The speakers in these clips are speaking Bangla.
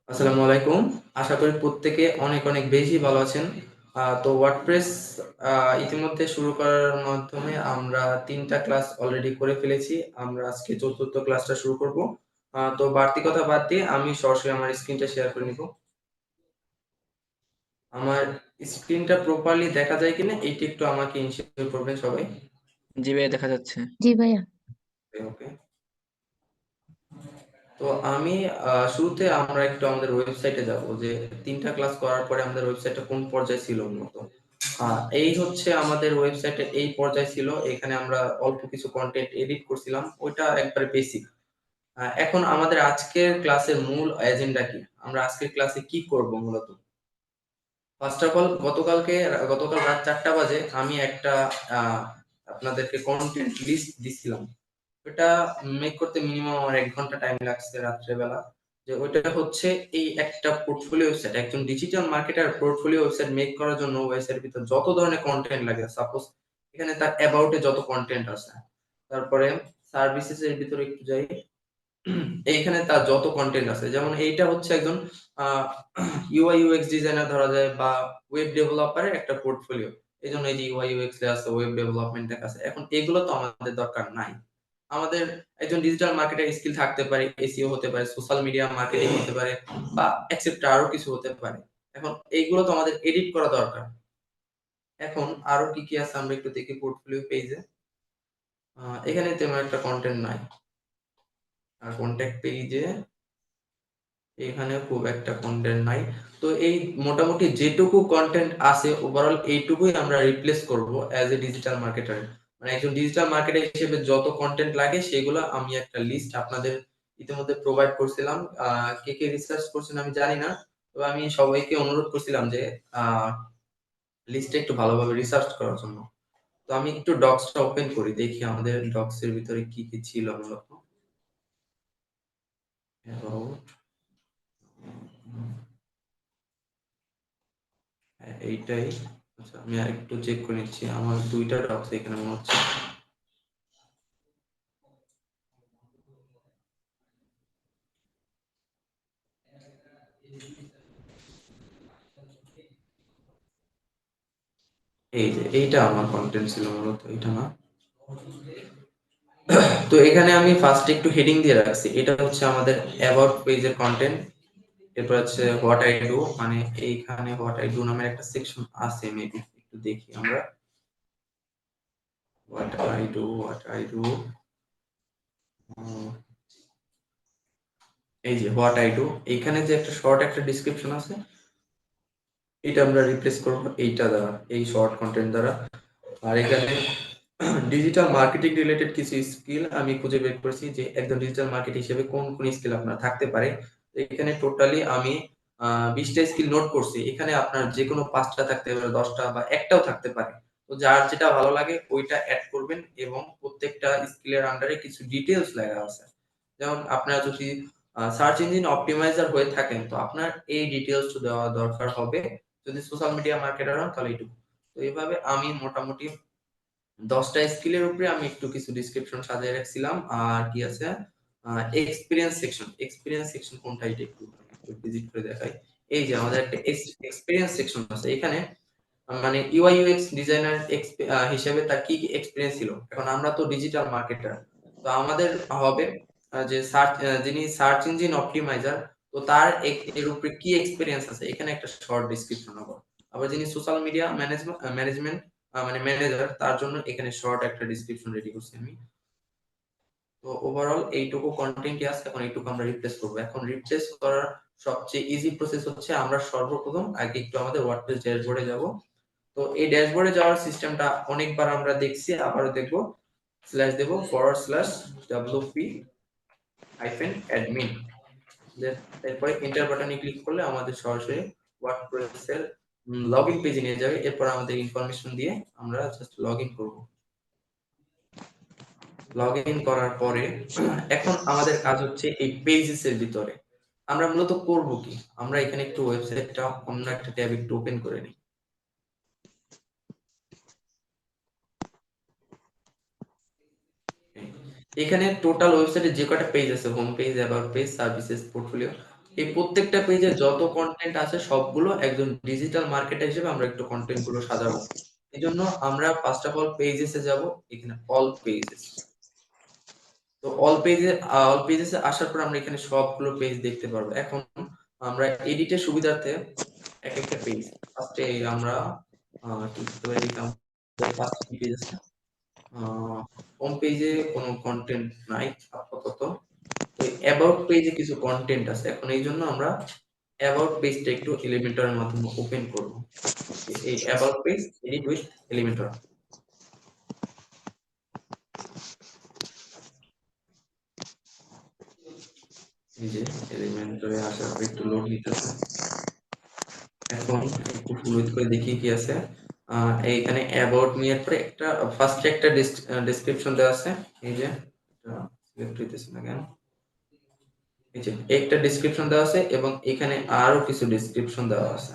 আসসালামু আলাইকুম। আশা করি প্রত্যেকে অনেক, অনেক বেশি ভালো আছেন। তো ওয়ার্ডপ্রেস ইতিমধ্যে শুরু করার মাধ্যমে আমরা ৩ টা ক্লাস অলরেডি করে ফেলেছি। আমরা আজকে ৪র্থ ক্লাসটা শুরু করব। তো বাড়তি কথা বাদ দিয়ে আমি সরাসরি আমার স্ক্রিনটা শেয়ার করে নিব। আমার স্ক্রিনটা প্রপারলি দেখা যায় কিনা এইটা একটু আমাকে ইনশিওর করবেন সবাই। জি ভাইয়া, দেখা যাচ্ছে। জি ভাইয়া। ওকে। তো আমি শুরুতে আমরা একটু আমাদের ওয়েবসাইটে যাব যে ৩ টা ক্লাস করার পরে আমাদের ওয়েবসাইটটা কোন পর্যায়ে ছিল মূলত। এই হচ্ছে আমাদের ওয়েবসাইটের এই পর্যায়ে ছিল। এখানে আমরা অল্প কিছু কনটেন্ট এডিট করছিলাম। ওইটা একবারে বেসিক। এখন আমাদের আজকের ক্লাসের মূল এজেন্ডা কি? আমরা আজকের ক্লাসে কি করব মূলত? ফার্স্ট অফ অল গতকাল রাত ৪টা বাজে আমি একটা আ আপনাদেরকে কনটেন্ট লিস্ট দিছিলাম। ওটা মেক করতে মিনিমাম আমার ১ ঘন্টা টাইম লাগছে রাত্রেবেলা। যে ওইটা হচ্ছে এই একটা পোর্টফোলিও ওয়েবসাইট। একজন digital marketer portfolio website make করার জন্য ওয়েবসাইটের ভিতর যত ধরনের কনটেন্ট লাগে, সাপোজ এখানে তার অ্যাবাউট এ যত কনটেন্ট আছে। তারপরে সার্ভিসেস এর ভিতরে একটু যাই। এইখানে তার যত কনটেন্ট আছে, যেমন এইটা হচ্ছে একজন ইউআই ইউএক্স ডিজাইনার ধরা যায় বা ওয়েব ডেভেলপারের একটা পোর্টফোলিও। এইজন্য এই যে ইউআই ইউএক্স এ আছে, ওয়েব ডেভেলপমেন্ট এর আছে। এখন এগুলো তো আমাদের দরকার নাই। আমাদের একজন ডিজিটাল মার্কেটার স্কিল থাকতে পারে, এসইও হতে পারে, সোশ্যাল মিডিয়া মার্কেটিং হতে পারে বা এক্সেপ্ট আরো কিছু হতে পারে। এখন এইগুলো তো আমাদের এডিট করা দরকার। এখন আরো কি কি আছে আমরা একটু দেখি পোর্টফোলিও পেজে। এখানে তেমন একটা কন্টেন্ট নাই। আর কন্টাক্ট পেজে এখানে খুব একটা কনটেন্ট নাই। তো এই মোটামুটি যেটুকু কনটেন্ট আছে ওভারঅল এইটুকুই আমরা রিপ্লেস করব অ্যাজ এ ডিজিটাল মার্কেটার। মানে একজন ডিজিটাল মার্কেটার হিসেবে যত কনটেন্ট লাগে সেগুলো আমি একটা লিস্ট আপনাদের ইতিমধ্যে প্রোভাইড করছিলাম। কে কে রিসার্চ করছেন আমি জানি না। তবে আমি সবাইকে অনুরোধ করছিলাম যে লিস্টটা একটু ভালোভাবে রিসার্চ করার জন্য। তো আমি একটু ডক্সটা ওপেন করি, দেখি আমাদের ডক্স এর ভিতরে কি কি ছিল মূলত। About, হ্যাঁ, এইটাই। আচ্ছা, আমি আরেকটু চেক করে নিচ্ছি। আমার ২ টা ডক্স এখানে মনে হচ্ছে। এই যে এইটা আমার কনটেন্ট ছিল মূলত, এটা না। তো এখানে আমি ফার্স্ট একটু হেডিং দিয়ে রাখছি। এটা হচ্ছে আমাদের অ্যাবাউট পেজের কনটেন্ট। এরপর হচ্ছে হোয়াট আই ডু, মানে এইখানে হোয়াট আই ডু নামের একটা সেকশন আছে মেবি, একটু দেখি আমরা। হোয়াট আই ডু এই যে হোয়াট আই ডু, এইখানে যে একটা শর্ট একটা ডেসক্রিপশন আছে, এটা আমরা রিপ্লেস করব এইটা দ্বারা, এই শর্ট কন্টেন্ট দ্বারা। আর এখানে ডিজিটাল মার্কেটিং রিলেটেড কিছু স্কিল আমি খুঁজে বের করেছি যে একজন ডিজিটাল মার্কেট হিসেবে কোন কোন স্কিল আপনার থাকতে পারে। তো এখানে টোটালি আমি 20টা স্কিল নোট করছি। এখানে আপনার যে কোনো 5টা থাকতে পারে, 10টা বা একটাও থাকতে পারে। তো যার যেটা ভালো লাগে ওইটা এড করবেন এবং প্রত্যেকটা স্কিলের আন্ডারে কিছু ডিটেইলস লেখা আছে। যেমন আপনারা যদি সার্চ ইঞ্জিন অপটিমাইজার হয়ে থাকেন তো আপনার এই ডিটেইলস দেওয়া দরকার হবে। যদি সোশ্যাল মিডিয়া মার্কেটার হন তাহলে এইটুকু। তো এইভাবে আমি মোটামুটি 10টা স্কিলের উপরে আমি একটু কিছু ডেসক্রিপশন সাজিয়ে রাখছিলাম। আর কি আছে, এক্সপেরিয়েন্স সেকশন কোনটা, এটা একটু ভিজিট করে দেখাই। এই যে আমাদের একটা এক্সপেরিয়েন্স সেকশন আছে এখানে। মানে ইউআই ইউএক্স ডিজাইনার হিসেবে তার কি কি এক্সপেরিয়েন্স ছিল। এখন আমরা তো ডিজিটাল মার্কেটার, তো আমাদের হবে যে যিনি সার্চ ইঞ্জিন অপটিমাইজার, তো তার এর উপরে কি এক্সপেরিয়েন্স আছে এখানে একটা শর্ট ডেসক্রিপশন হবে। আবার যিনি সোশ্যাল মিডিয়া ম্যানেজমেন্ট মানে ম্যানেজার, তার জন্য এখানে শর্ট একটা ডেসক্রিপশন রেডি করছি আমি। তো ওভারঅল এইটুকু কন্টেন্টই আছে। এখন এইটুকু আমরা রিপ্লেস করব। এখন রিপ্লেস করার সবচেয়ে ইজি প্রসেস হচ্ছে আমরা সর্বপ্রথম আগে একটু আমাদের ওয়ার্ডপ্রেস ড্যাশবোর্ডে যাব। তো এই ড্যাশবোর্ডে যাওয়ার সিস্টেমটা অনেকবার আমরা দেখছি, আবারও দেখবো। স্ল্যাশ দেব /wp -admin, এরপরে এন্টার বাটনে ক্লিক করলে আমাদের সরাসরি ওয়ার্ডপ্রেস এর লগইন পেজে নিয়ে যাবে। এরপর আমাদের ইনফরমেশন দিয়ে আমরা জাস্ট লগইন করব। লগইন করার পরে এখন আমাদের কাজ হচ্ছে এই পেজেস এর ভিতরে আমরা মূলত করব কি, আমরা এখানে একটু ওয়েবসাইটটা অন্য একটা ট্যাব একটু ওপেন করে নিই। এখানে টোটাল ওয়েবসাইটে যে কয়টা পেজ আছে, home page, about page, services, portfolio, এই প্রত্যেকটা পেজে যত কন্টেন্ট আছে সবগুলো একজন ডিজিটাল মার্কেটার হিসেবে আমরা একটু কন্টেন্ট গুলো সাজাবো। এই জন্য আমরা ফার্স্ট অফ অল পেজেসে যাব, এখানে অল পেজেস। তো অল পেজেসে আসার পর আমরা এখানে সবগুলো পেজ দেখতে পারবো। এখন আমরা এডিটের সুবিধার্থে এক একটা পেজ ফার্স্টে আমরা কি করতে পারি, ফার্স্ট কি পেজ আছে, হোম পেজে কোনো কন্টেন্ট নাই আপাতত। তো অ্যাবাউট পেজে কিছু কন্টেন্ট আছে, এখন এই জন্য আমরা অ্যাবাউট পেজটা একটু এলিমেন্টরের মাধ্যমে ওপেন করব। এই about page edit with Elementor, এই যে এলিমেন্টরে আসার পর একটু লোড নিতেছে। এখন একটু ফুল উইথ করে দেখি কি আছে। এইখানে অ্যাবাউট মি এর পরে একটা ফার্স্টে একটা ডেসক্রিপশন দেওয়া আছে। এই যে এটা সিলেক্ট হইতেছে না কেন, এই যে একটা ডেসক্রিপশন দেওয়া আছে এবং এখানে আরো কিছু ডেসক্রিপশন দেওয়া আছে।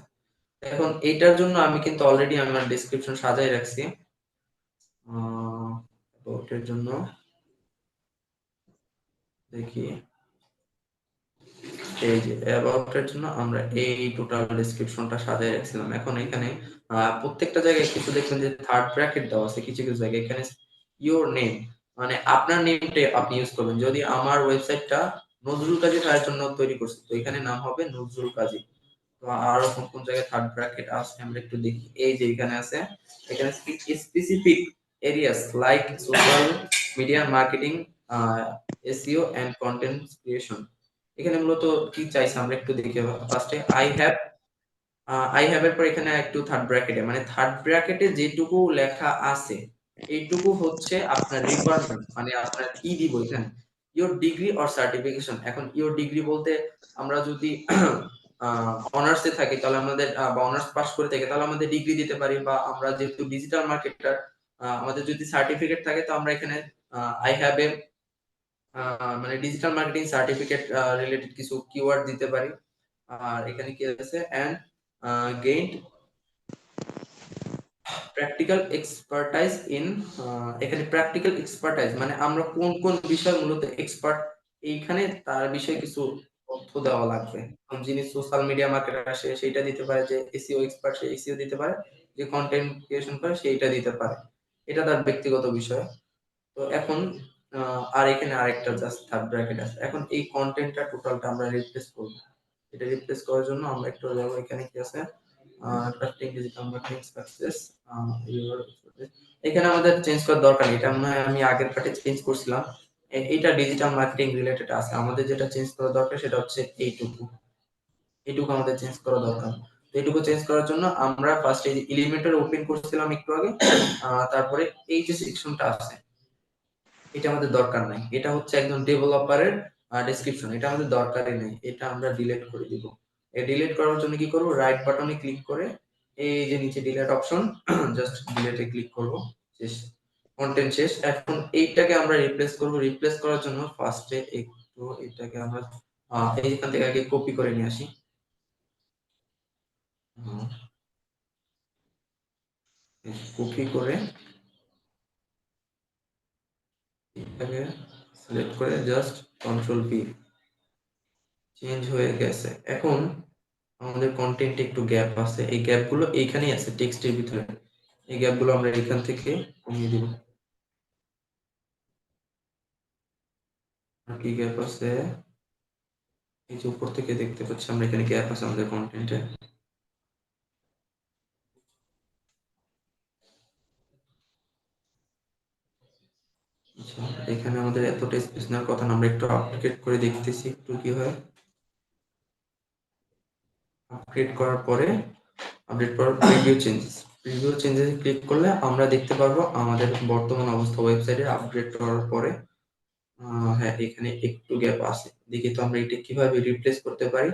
এখন এইটার জন্য আমি কিন্তু অলরেডি আমার ডেসক্রিপশন সাজাই রাখছি। অ্যাবাউটের জন্য দেখি, এই যে অ্যাবাউট এর জন্য আমরা এই টোটাল ডেসক্রিপশনটা সাজায় রাখছিলাম। এখন এখানে প্রত্যেকটা জায়গায় কিছু দেখবেন যে থার্ড ব্র্যাকেট দেওয়া আছে, কিছু কিছু জায়গায় এখানে ইওর নেম, মানে আপনার নেমটা আপনি ইউজ করবেন। যদি আমার ওয়েবসাইটটা নজরুল কাজী ভাইয়ের জন্য তৈরি করছি, তো এখানে নাম হবে নজরুল কাজী। তো আরো কোন কোন জায়গায় থার্ড ব্র্যাকেট আছে আমরা একটু দেখি। এই যে এখানে আছে, এখানে specific areas like social media marketing, SEO and content creation. এখানে মূলত কি চাইছে আমরা একটু দেখি। ফার্স্টে আই হ্যাভ এর পর এখানে একটু থার্ড ব্র্যাকেটে, মানে থার্ড ব্র্যাকেটে যেটুকু লেখা আছে এইটুকু হচ্ছে আপনার রিকোয়ারমেন্ট, মানে আপনার কি দিব এখানে, ইওর ডিগ্রি অর সার্টিফিকেশন। এখন ইওর ডিগ্রি বলতে আমরা যদি অনার্সে থাকি তাহলে আমাদের বা অনার্স পাস করে থাকি তাহলে আমাদের ডিগ্রি দিতে পারি, বা আমরা যেহেতু ডিজিটাল মার্কেটার আমাদের যদি সার্টিফিকেট থাকে তো আমরা এখানে আই হ্যাভ এ মানে ডিজিটাল মার্কেটিং সার্টিফিকেট রিলেটেড কিছু কিওয়ার্ড দিতে পারি। আর এখানে কি আছে, and gained practical expertise in, এখানে প্র্যাকটিক্যাল এক্সপার্টাইজ মানে আমরা কোন কোন বিষয় মূলত এক্সপার্ট, এইখানে তার বিষয়ে কিছু তথ্য দেওয়া লাগবে। যিনি সোশ্যাল মিডিয়া মার্কেটার সে সেইটা দিতে পারে, যে এসইও এক্সপার্ট সে এসইও দিতে পারে, যে কন্টেন্ট ক্রিয়েশন করে সেইটা দিতে পারে, এটা তার ব্যক্তিগত বিষয়। তো এখন আর এখানে আরেকটা জাস্ট থার্ড ব্র্যাকেট আছে। এখন এই কন্টেন্টটা টোটালটা আমরা রিপ্লেস করব। এটা রিপ্লেস করার জন্য আমরা একটু যাব, এখানে কি আছে, ক্রাফটিং ডিজিটাল মার্কেটিং সাকসেস, এখানে আমাদের চেঞ্জ করার দরকার নেই, এটা মনে হয় আমি আগের পার্টে চেঞ্জ করছিলাম। এটা ডিজিটাল মার্কেটিং রিলেটেড আছে, আমাদের যেটা চেঞ্জ করা দরকার সেটা হচ্ছে এইটুকু, এইটুকু আমাদের চেঞ্জ করা দরকার। তো এইটুকু চেঞ্জ করার জন্য আমরা ফার্স্ট এই এলিমেন্টর ওপেন করছিলাম একটু আগে, তারপরে এই যে সেকশনটা আছে এটা আমাদের দরকার নাই, এটা হচ্ছে একজন ডেভেলপারের ডেসক্রিপশন, এটা আমাদের দরকারই নেই, এটা আমরা ডিলিট করে দিব। এই ডিলিট করার জন্য কি করব, রাইট বাটনে ক্লিক করে এই যে নিচে ডিলিট অপশন, জাস্ট ডিলিটে ক্লিক করব, শেষ, কন্টেন্ট শেষ। এখন এইটাকে আমরা রিপ্লেস করব, রিপ্লেস করার জন্য ফার্স্টে একটু এটাকে আমরা এইখান থেকে আগে কপি করে নিয়ে আসি। কপি করে এটাকে সিলেক্ট করে জাস্ট কন্ট্রোল পি, চেঞ্জ হয়ে গেছে। এখন আমাদের কন্টেন্টে একটু গ্যাপ আছে, এই গ্যাপগুলো এইখানেই আছে টেক্সটের ভিতরে, এই গ্যাপগুলো আমরা এখান থেকে কমিয়ে দিব। আর কি গ্যাপ আছে, এই যে উপর থেকে দেখতে পাচ্ছি আমরা এখানে গ্যাপ আছে আমাদের কন্টেন্টে। আচ্ছা, এখানে আমাদের এতটা স্পেস নেওয়ার কথা না, আমরা একটু আপডেট করে দেখতেছি একটু কি হয়। আপডেট করার পরে, আপডেট করার প্রিভিউ চেঞ্জেস ক্লিক করলে আমরা দেখতে পারবো আমাদের বর্তমান অবস্থা ওয়েবসাইটে আপডেট করার পরে। হ্যাঁ, এখানে একটু গ্যাপ আছে, দেখি তো আমরা এটা কিভাবে রিপ্লেস করতে পারি।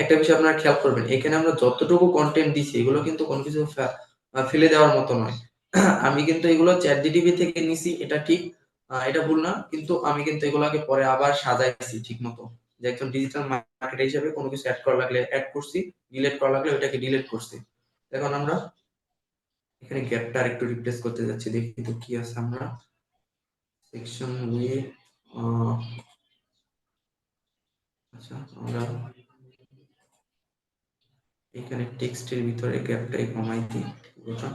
একটা বিষয় আপনারা খেয়াল করবেন, এখানে আমরা যতটুকু কন্টেন্ট দিছি এগুলো কিন্তু কোনো কিছু ফেলে দেওয়ার মতো নয়। আমি কিন্তু এগুলো চ্যাট জিটিপি থেকে নিছি, এটা ঠিক, এটা ভুল না, কিন্তু আমি কিন্তু এগুলোকে পরে আবার সাজাইছি ঠিক মতো, যে একজন ডিজিটাল মার্কেটার হিসেবে কোনো কিছু অ্যাড করা লাগলে অ্যাড করছি, ডিলিট করা লাগলে ওইটাকে ডিলিট করছি। এখন আমরা এখানে গ্যাপটা আরেকটু রিপ্লেস করতে যাচ্ছি, দেখি তো কি আছে। আমরা সেকশন উইথ, আচ্ছা আমরা এখানে টেক্সটের ভিতরে গ্যাপটাই কমাই দিই পুরোটা।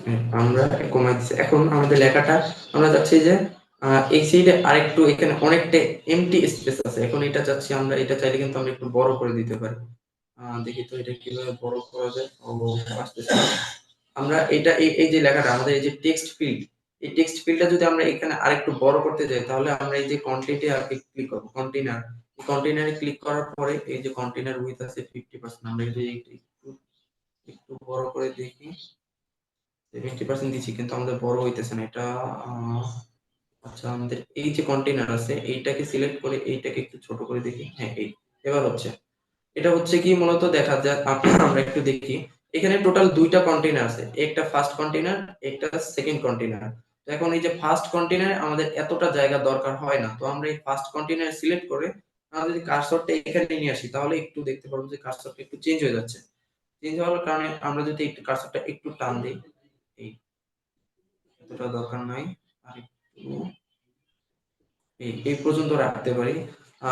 হ্যাঁ, আমরা কমাই দিচ্ছি। এখন আমাদের লেখাটা আমরা চাচ্ছি যে এই সাইডে আরেকটু, এখানে অনেকটা এমটি স্পেস আছে, এখন এটা চাচ্ছি আমরা, এটা চাইলে কিন্তু আমরা একটু বড় করে দিতে পারি। দেখি তো এটা কিভাবে বড় করা যায়। ও আসতেছে না। আমরা এটা এই যে লেখাটা আমাদের, এই যে টেক্সট ফিল্ড, এই টেক্সট ফিল্ডটা যদি আমরা এখানে আরেকটু বড় করতে যাই, তাহলে আমরা এই যে কন্টেন্টে আর ক্লিক করব, কন্টেইনার, কন্টেইনারে ক্লিক করার পরে এই যে কন্টেইনার উইথ আছে 50%, আমরা যদি একটু একটু বড় করে দেখি, 70% দিচ্ছি কিন্তু আমাদের বড় হইতেছে না এটা। আচ্ছা, আমাদের এই যে কন্টেইনার আছে এইটাকে সিলেক্ট করে এইটাকে একটু ছোট করে দেখি। হ্যাঁ, এই এবার হচ্ছে। এটা হচ্ছে কি মূলত দেখা যায়, আমরা একটু দেখি, এখানে টোটাল দুইটা কন্টেইনার আছে, একটা ফার্স্ট কন্টেইনার, একটা সেকেন্ড কন্টেইনার। তো এখন এই যে ফার্স্ট কন্টেইনারে আমাদের এতটা জায়গা দরকার হয় না, তো আমরা এই ফার্স্ট কন্টেইনার সিলেক্ট করে আমরা যদি কার্সরটা এখানে নিয়ে আসি, তাহলে একটু দেখতে পারবো যে কার্সরটা একটু চেঞ্জ হয়ে যাচ্ছে। চেঞ্জ হওয়ার কারণে আমরা যদি একটু কার্সরটা একটু টান দিই, এই এতটা দরকার নাই, আর একটু এই পর্যন্ত রাখতে পারি।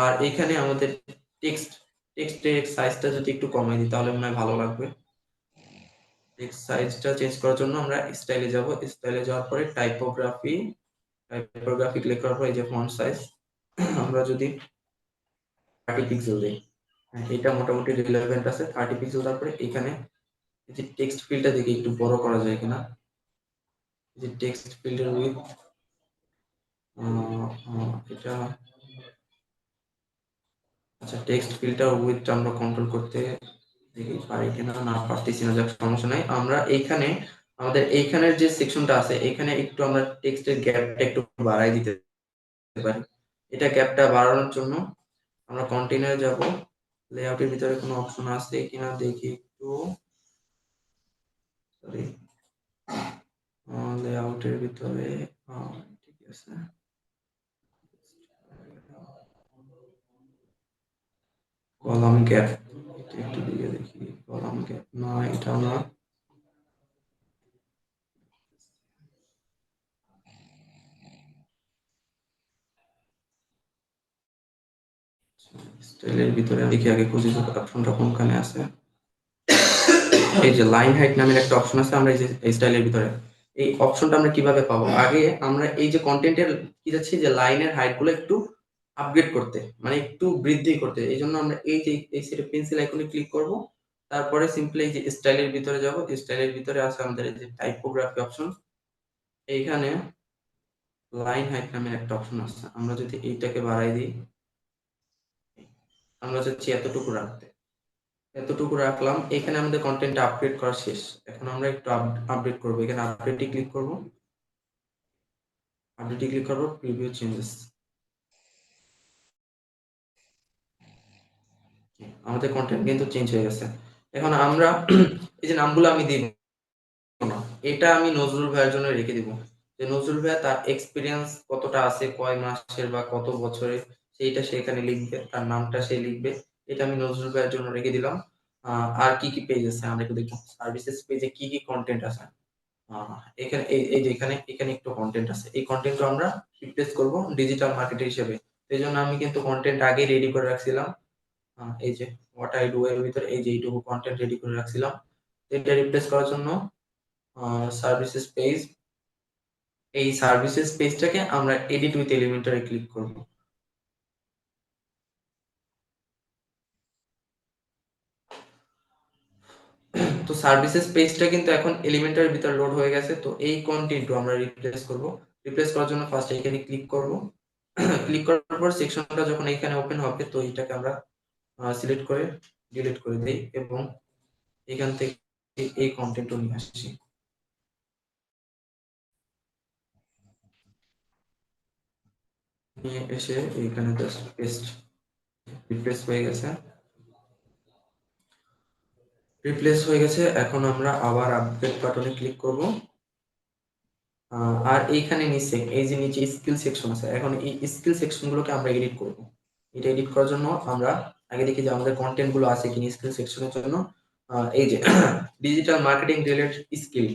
আর এখানে আমাদের টেক্সটের সাইজটা যদি একটু কমাই দিই তাহলে মনে হয় ভালো লাগবে। টেক্সট সাইজটা চেঞ্জ করার জন্য আমরা স্টাইলে যাব, স্টাইলে যাওয়ার পরে টাইপোগ্রাফি ক্লিক করার পরে এই যে ফন্ট সাইজ আমরা যদি 30 পিক্সেল দিই, হ্যাঁ এটা মোটামুটি রিলেভেন্ট আছে 30 পিক্সেল। তারপরে এখানে এই যে টেক্সট ফিল্ডটা দেখি একটু বড় করা যায় কিনা। এই যে টেক্সট ফিল্ডের উইথ এটা, আচ্ছা টেক্সট ফিল্ডটা উইথটা আমরা কন্ট্রোল করতে দেখি পারি কিনা, না পারতেছি না, যাক সমস্যা নাই। আমরা এইখানে আমাদের এইখানের যে সেকশনটা আছে এখানে একটু আমরা টেক্সটের গ্যাপটা একটু বাড়াই দিতে পারি। এটা গ্যাপটা বাড়ানোর জন্য আমরা কন্টেইনারে যাব, লেআউটের ভিতরে কোনো অপশন আছে কিনা দেখি একটু, সরি, লেআউটের ভিতরে ঠিক আছে, কলাম গ্যাপ, এটা একটু দিয়ে দেখি, কলাম গ্যাপ না, এটা না, স্টাইলের ভিতরে দেখি আগে খুঁজে অপশনটা কোনখানে আছে। এই যে লাইন হাইট নামের একটা অপশন আছে, আমরা এই যে স্টাইলের ভিতরে এই অপশনটা আমরা কিভাবে পাবো, আগে আমরা এই যে কন্টেন্টের কি যাচ্ছি যে লাইনের হাইট গুলো একটু আপগ্রেড করতে, মানে একটু বৃদ্ধি করতে, এই জন্য আমরা এই যে এই সেটে পেন্সিল আইকনে ক্লিক করব। তারপরে সিম্পলি এই যে স্টাইলের ভিতরে যাব, স্টাইলের ভিতরে আছে আমাদের এই যে টাইপোগ্রাফি অপশন, এইখানে লাইন হাইট নামের একটা অপশন আছে, আমরা যদি এইটাকে বাড়াই দিই, আমরা চাচ্ছি এতটুকু রাখতে, এতটুকু রাখলাম। এখানে আমাদের কন্টেন্ট আপডেট করা শেষ, এখন আমরা একটু আপডেট করব, এখানে আপডেটে ক্লিক করব, আপডেটে ক্লিক করব, প্রিভিউ চেঞ্জেস, আমাদের কন্টেন্ট কিন্তু চেঞ্জ হয়ে গেছে। এখন আমরা এই যে নামগুলো আমি দিব না, এটা আমি নজরুল ভাইয়ের জন্য রেখে দিব, যে নজরুল ভাইয়া তার এক্সপিরিয়েন্স কতটা আছে, কয় মাসের বা কত বছরের, সেইটা সে এখানে লিখবে, তার নামটা সে লিখবে, এটা আমি নজরুল ভাইয়ের জন্য রেখে দিলাম। আর কি কি পেজ আছে আমরা একটু দেখি, সার্ভিসেস পেজে কি কি কন্টেন্ট আছে। এখানে এই যে এখানে এখানে একটু কন্টেন্ট আছে, এই কন্টেন্টটা আমরা রিপ্লেস করব ডিজিটাল মার্কেটার হিসেবে। এই জন্য আমি কিন্তু কন্টেন্ট আগে রেডি করে রাখছিলাম। এই যে হোয়াট আই ডু এর ভিতরে এই যে এইটুকু কন্টেন্ট রেডি করে রাখছিলাম। এটা রিপ্লেস করার জন্য সার্ভিসেস পেজ, এই সার্ভিসেস পেজটাকে আমরা এডিট উইথ এলিমেন্টরে ক্লিক করব। তো সার্ভিসেস পেজটা কিন্তু এখন এলিমেন্টের ভিতর লোড হয়ে গেছে। তো এই কন্টেন্ট আমরা রিপ্লেস করব। রিপ্লেস করার জন্য ফার্স্ট এখানে ক্লিক করব। ক্লিক করার পর সেকশনটা যখন এখানে ওপেন হবে, তো এটাকে আমরা সিলেক্ট করে ডিলিট করে দেই এবং এখান থেকে এই কন্টেন্টও নিয়ে আসছি। নিয়ে এসে এখানে জাস্ট পেস্ট, রিপ্লেস হয়ে গেছে, রিপ্লেস হয়ে গেছে। এখন আমরা আবার আপডেট বাটনে ক্লিক করব। আর এইখানে নিচে এই যে নিচে স্কিল সেকশন আছে, এখন এই স্কিল সেকশন গুলোকে আমরা এডিট করব। এটা এডিট করার জন্য আমরা আগে দেখি যে আমাদের কন্টেন্ট গুলো আছে কিনা স্কিল সেকশনের জন্য। এই যে ডিজিটাল মার্কেটিং রিলেটেড স্কিল,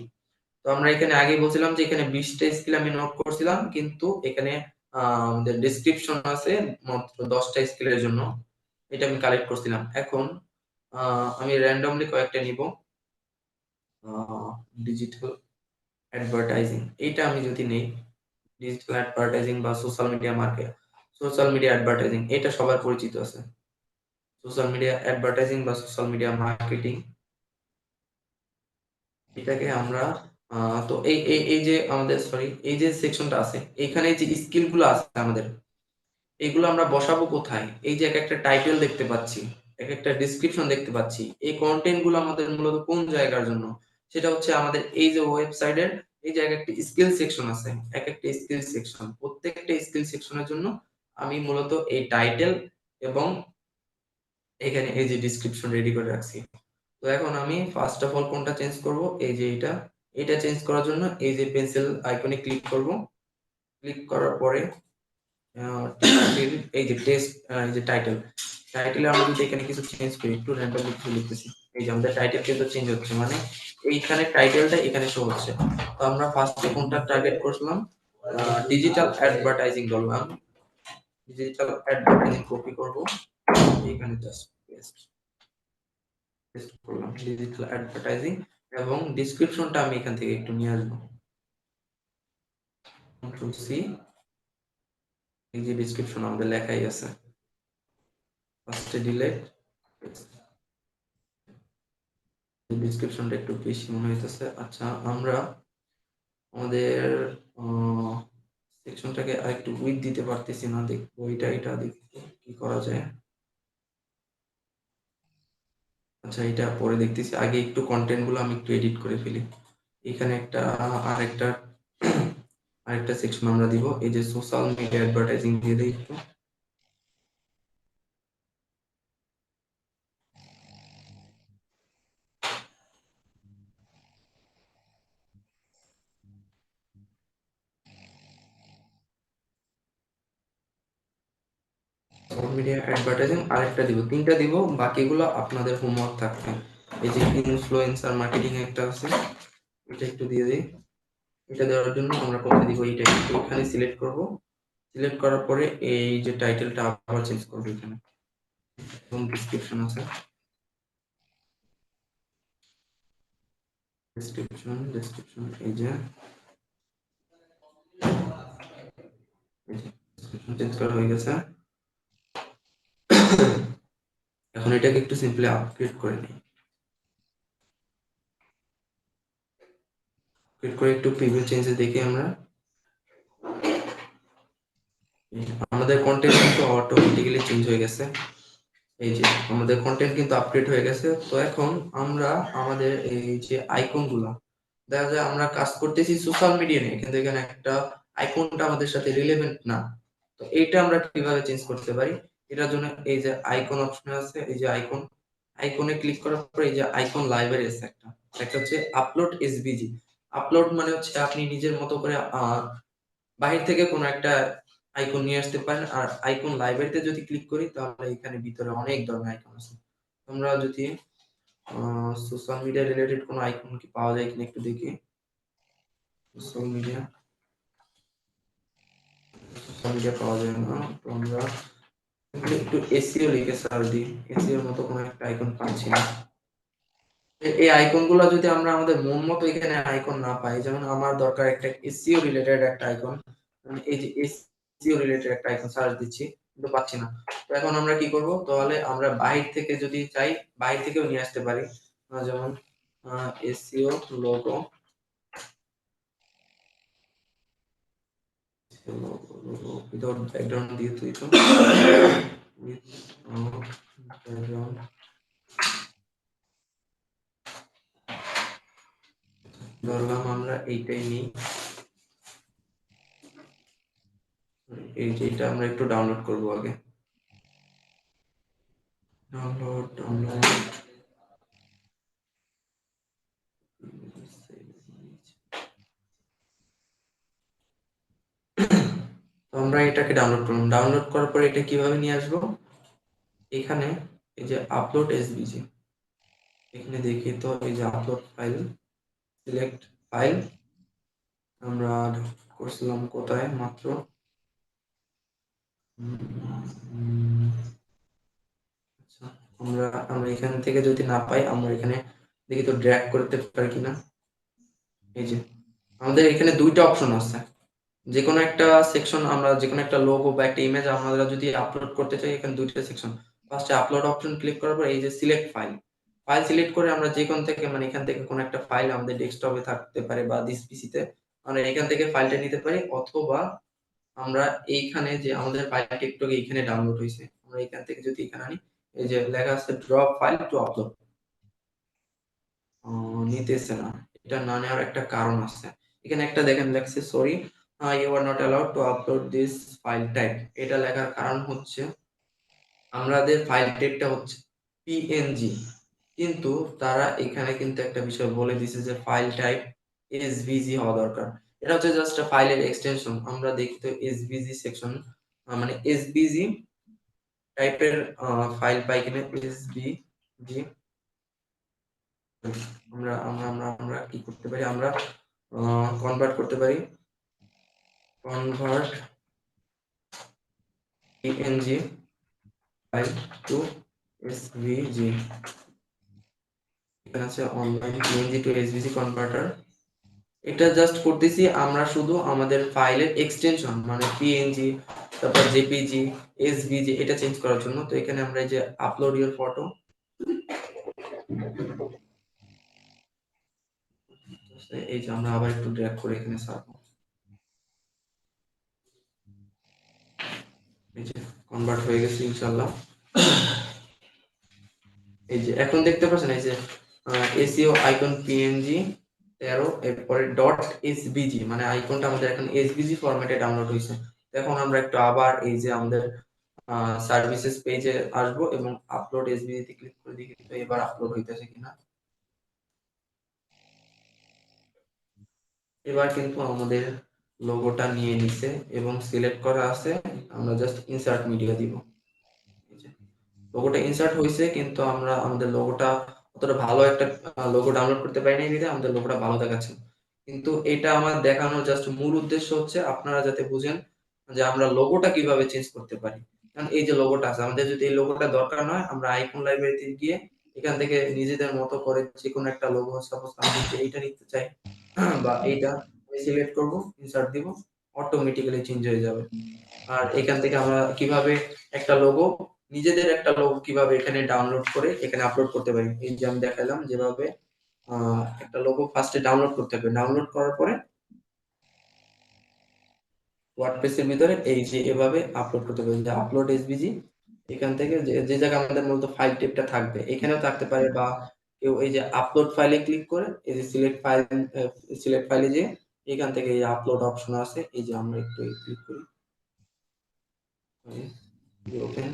তো আমরা এখানে আগে বলছিলাম যে এখানে 20টা স্কিল আমি নোট করছিলাম, কিন্তু এখানে আমাদের ডেসক্রিপশন আছে মাত্র 10টা স্কিলের জন্য, এটা আমি কালেক্ট করছিলাম। এখন আমি র্যান্ডমলি কয়েকটা নিব। ডিজিটাল অ্যাডভার্টাইজিং, এইটা আমি যদি নেই, ডিজিটাল অ্যাডভার্টাইজিং বা social media market, social media advertising এটা সবার পরিচিত আছে। সোশ্যাল মিডিয়া অ্যাডভার্টাইজিং বা সোশ্যাল মিডিয়া মার্কেটিং, এটাকে আমরা তো এই এই এই যে আমাদের সরি এই যে সেকশনটা আছে, এখানে যে স্কিল গুলো আছে আমাদের, এগুলো আমরা বসাবো কোথায়? এই যে এক একটা টাইটেল দেখতে পাচ্ছি, এক একটা ডেসক্রিপশন দেখতে পাচ্ছি, এই কন্টেন্ট গুলো আমাদের মূলত কোন জায়গার জন্য? সেটা হচ্ছে আমাদের এই যে ওয়েবসাইটের এই যে এক একটা স্কিল সেকশন আছে, এক একটা স্কিল সেকশন, প্রত্যেকটা স্কিল সেকশনের জন্য আমি মূলত এই টাইটেল এবং এখানে এই যে ডেসক্রিপশন রেডি করে রাখছি। তো এখন আমি ফার্স্ট অফ অল কোনটা চেঞ্জ করব? এই যে এটা চেঞ্জ করার জন্য এই যে পেন্সিল আইকনে ক্লিক করব। ক্লিক করার পরে title, এই যে টেক্সট, এই যে টাইটেলে আমরা যদি এখানে কিছু চেঞ্জ করি, একটু র্যান্ডমলি কিছু লিখতেছি, এই যে আমাদের টাইটেল কিন্তু চেঞ্জ হচ্ছে, মানে এইখানে টাইটেলটা এখানে শো হচ্ছে। তো আমরা ফার্স্টে কোনটা টার্গেট করলাম? ডিজিটাল অ্যাডভার্টাইজিং বললাম, ডিজিটাল অ্যাডভার্টাইজিং কপি করব, এখানে জাস্ট পেস্ট পেস্ট করলাম ডিজিটাল অ্যাডভার্টাইজিং, এবং ডেসক্রিপশনটা আমি এখান থেকে একটু নিয়ে আসবো, কন্ট্রোল সি, এই যে ডেসক্রিপশন আমাদের লেখাই আছে, ফার্স্টে ডিলিট, ডেসক্রিপশনটা একটু বেশি মনে হইতেছে। আচ্ছা, আমরা আমাদের সেকশনটাকে আরেকটু উইথ দিতে পারতেছি না, দেখবো এটা দেখবো কি করা যায়। আচ্ছা, এটা পরে দেখতেছি, আগে একটু কন্টেন্ট গুলো আমি একটু এডিট করে ফেলি। এখানে একটা আরেকটা আরেকটা সেকশন আমরা দিব, এই যে সোশ্যাল মিডিয়া অ্যাডভার্টাইজিং দিয়ে দিই একটু। সোশ্যাল মিডিয়া অ্যাডভার্টাইজিং আরেকটা দিব, তিনটা দিব, বাকিগুলো আপনাদের হোমওয়ার্ক থাকবে। এই যে ইনফ্লুয়েন্সার মার্কেটিং একটা আছে, এটা একটু দিয়ে দিই। এটা দেওয়ার জন্য আমরা কোথায় দিব? এইটা একটু এখানে সিলেক্ট করব। সিলেক্ট করার পরে এই যে টাইটেলটা আবার চেঞ্জ করব এখানে, এবং ডেসক্রিপশন আছে, ডেসক্রিপশন এই যে চেঞ্জ করা হয়ে গেছে। এখন এটাকে একটু সিম্পলি আপডেট করে নিই, আপডেট করে একটু প্রিভিউ চেঞ্জে দেখি আমরা। আমাদের কন্টেন্ট কিন্তু অটোমেটিক্যালি চেঞ্জ হয়ে গেছে, এই যে আমাদের কন্টেন্ট কিন্তু আপডেট হয়ে গেছে। তো এখন আমরা আমাদের এই যে আইকন গুলা, দেখা যায় আমরা কাজ করতেছি সোশ্যাল মিডিয়া নিয়ে, কিন্তু এখানে একটা আইকনটা আমাদের সাথে রিলেভেন্ট না। তো এটা আমরা কিভাবে চেঞ্জ করতে পারি? এটার জন্য এই যে আইকন অপশন আছে, এই যে আইকনে ক্লিক করার পরে এই যে আইকন লাইব্রেরি আছে একটা, একটা হচ্ছে আপলোড এসভিজি। আপলোড মানে হচ্ছে আপনি নিজের মতো করে বাহির থেকে কোনো একটা আইকন নিয়ে আসতে পারেন। আর আইকন লাইব্রেরিতে যদি ক্লিক করি, তাহলে এখানে ভিতরে অনেক ধরনের আইকন আছে। তোমরা যদি সোশ্যাল মিডিয়া রিলেটেড কোনো আইকন কি পাওয়া যায় কিনা একটু দেখি। সোশ্যাল মিডিয়া পাওয়া যায় না, তো আমরা একটু এসইও লিখে সার্চ দিই, এসইও এর মতো কোনো একটা আইকন পাচ্ছি না। এই আইকন গুলো যদি আমরা আমাদের মন মতো এখানে আইকন না পাই, যেমন আমার দরকার একটা এসইও রিলেটেড একটা আইকন, এই যে এসইও রিলেটেড একটা আইকন সার্চ দিচ্ছি, কিন্তু পাচ্ছি না। তো এখন আমরা কি করব? তাহলে আমরা বাইরে থেকে যদি চাই, বাইরে থেকেও নিয়ে আসতে পারি। যেমন এসইও লোগো, উইদাউট ব্যাকগ্রাউন্ড দিয়ে তুই তো উইথ ব্যাকগ্রাউন্ড, ধরলাম আমরা এইটাই নিই। এই যে এটা আমরা একটু ডাউনলোড করব আগে, ডাউনলোড আমরা এটাকে ডাউনলোড করলাম, ডাউনলোড করার পরে এটা কিভাবে নিয়ে আসবো, এখানে এই যে আপলোড এসভিজি, এখানে দেখি তো এই যে আপলোড ফাইল, সিলেক্ট ফাইল, আমরা করছিলাম কোথায় মাত্র, আচ্ছা, আমরা আমরা এখান থেকে যদি না পাই আমরা এখানে দেখি তো ড্র্যাগ করতে পারি কিনা। এই যে আমাদের এখানে দুইটা অপশন আছে, যে কোনো একটা সেকশন, আমরা যে কোনো একটা লোগো বা একটা ইমেজ আমরা যদি আপলোড করতে চাই, এখানে দুইটা সেকশন। ফার্স্টে আপলোড অপশন ক্লিক করার পর এই যে সিলেক্ট ফাইল, ফাইল সিলেক্ট করে আমরা যে কোনো থেকে মানে এখান থেকে কোনো একটা ফাইল আমাদের ডেস্কটপে থাকতে পারে বা দিস পিসিতে, আমরা এখান থেকে ফাইলটা নিতে পারি, অথবা আমরা এইখানে যে আমাদের ফাইলটা একটু আগে এইখানে ডাউনলোড হয়েছে, আমরা এখান থেকে যদি এখানে আনি, এই যে লেখা আছে ড্রপ ফাইল টু আপলোড, নিতেছে না। এটা না নেওয়ার একটা কারণ আছে, এখানে একটা দেখেন লেখছে sorry you are not allowed to upload this file type. এটা লেখার কারণ হচ্ছে আমাদের ফাইল টাইপটা হচ্ছে পিএনজি, কিন্তু তারা এখানে কিন্তু একটা বিষয় বলে দিছে যে ফাইল টাইপ এসভিজি হওয়া দরকার। এটা হচ্ছে জাস্ট ফাইলের এক্সটেনশন। আমরা দেখি তো এসভিজি সেকশন মানে এসভিজি টাইপের ফাইল পাই কিনা, এসভিজি আমরা আমরা আমরা আমরা কি করতে পারি, আমরা কনভার্ট করতে পারি, convert PNG file to SVG, এখানে আছে online PNG to SVG converter. এটা জাস্ট করতেছি আমরা শুধু আমাদের ফাইলের এক্সটেনশন মানে পিএনজি, তারপর জেপিজি, এসভিজি এটা চেঞ্জ করার জন্য। তো এখানে আমরা এই যে আপলোড ইওর ফটো, এই যে আমরা আবার একটু ড্র্যাগ করে এখানে সারবো, এই যে কনভার্ট হয়ে গেছে ইনশাআল্লাহ। এই যে এখন দেখতে পাচ্ছেন এই যে এসইও আইকন পিএনজি 13, এরপরে ডট এসভিজি মানে আইকনটা আমাদের এখন এসভিজি ফরম্যাটে ডাউনলোড হয়েছে। এখন আমরা একটু আবার এই যে আমাদের সার্ভিসেস পেজে আসবো এবং আপলোড এসভিজি তে ক্লিক করে দেখি তো এবার আপলোড হইতেছে কিনা। এবার কিন্তু আমাদের লোগোটা নিয়ে নিছে এবং সিলেক্ট করা আছে, আমরা জাস্ট ইনসার্ট মিডিয়া দিব। লোগোটা ইনসার্ট হয়েছে কিন্তু আমরা আমাদের লোগোটা অতটা ভালো একটা লোগো ডাউনলোড করতে পারি নাই বিধায় আমাদের লোগোটা ভালো দেখাচ্ছে। কিন্তু এটা আমার দেখানোর জাস্ট মূল উদ্দেশ্য হচ্ছে আপনারা যাতে বুঝেন যে আমরা লোগোটা কিভাবে চেঞ্জ করতে পারি। কারণ এই যে লোগোটা আছে, আমাদের যদি এই লোগোটা দরকার নয়, আমরা আইকন লাইব্রেরিতে গিয়ে এখান থেকে নিজেদের মতো করে যে কোনো একটা লোগো, সাপোজ আমি যদি এইটা নিতে চাই বা এইটা আমি সিলেক্ট করব, ইনসার্ট দিব, অটোমেটিক্যালি চেঞ্জ হয়ে যাবে। আর এখান থেকে আমরা কিভাবে একটা লোগো, নিজেদের একটা লোগো কিভাবে এখানে ডাউনলোড করে এখানে আপলোড করতে পারি, এই যে আমি দেখালাম যেভাবে একটা লোগো ফার্স্টে ডাউনলোড করতে হবে, ডাউনলোড করার পরে ওয়ার্ডপ্রেসের ভিতরে এই যে এভাবে আপলোড করতে পারি, যে আপলোড এসভিজি, এখান থেকে যে যে জায়গায় আমাদের মূলত ফাইল টেপটা থাকবে এখানেও থাকতে পারে, বা কেউ এই যে আপলোড ফাইলে ক্লিক করে এই যে সিলেক্ট ফাইলে যে এখান থেকে এই আপলোড অপশন আছে, এই যে আমরা একটু ক্লিক করি, ওপেন,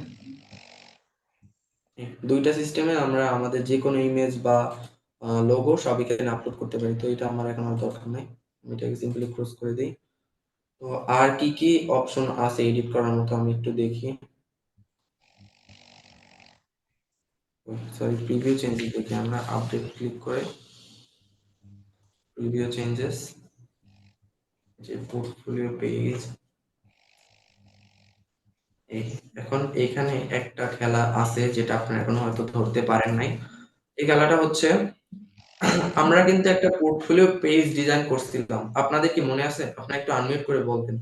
দুইটা সিস্টেমে আমরা আমাদের যে কোনো ইমেজ বা লোগো সব এখানে আপলোড করতে পারি। তো এটা আমার এখন আর দরকার নাই, আমি এটাকে সিম্পলি ক্লোজ করে দিই। তো আর কি কি অপশন আছে এডিট করার মতো আমি একটু দেখি, সরি প্রিভিউ চেঞ্জেস দেখি, আমরা আপডেট ক্লিক করে প্রিভিউ চেঞ্জেস, যে পোর্টফোলিও পেজ, এই এখন এখানে একটা খেলা আছে যেটা আপনারা এখনো হয়তো ধরতে পারেন নাই। এই খেলাটা হচ্ছে আমরা কিন্তু একটা পোর্টফোলিও পেজ ডিজাইন করছিলাম, আপনাদের কি মনে আছে? আপনারা একটু আনমিউট করে বলবেন,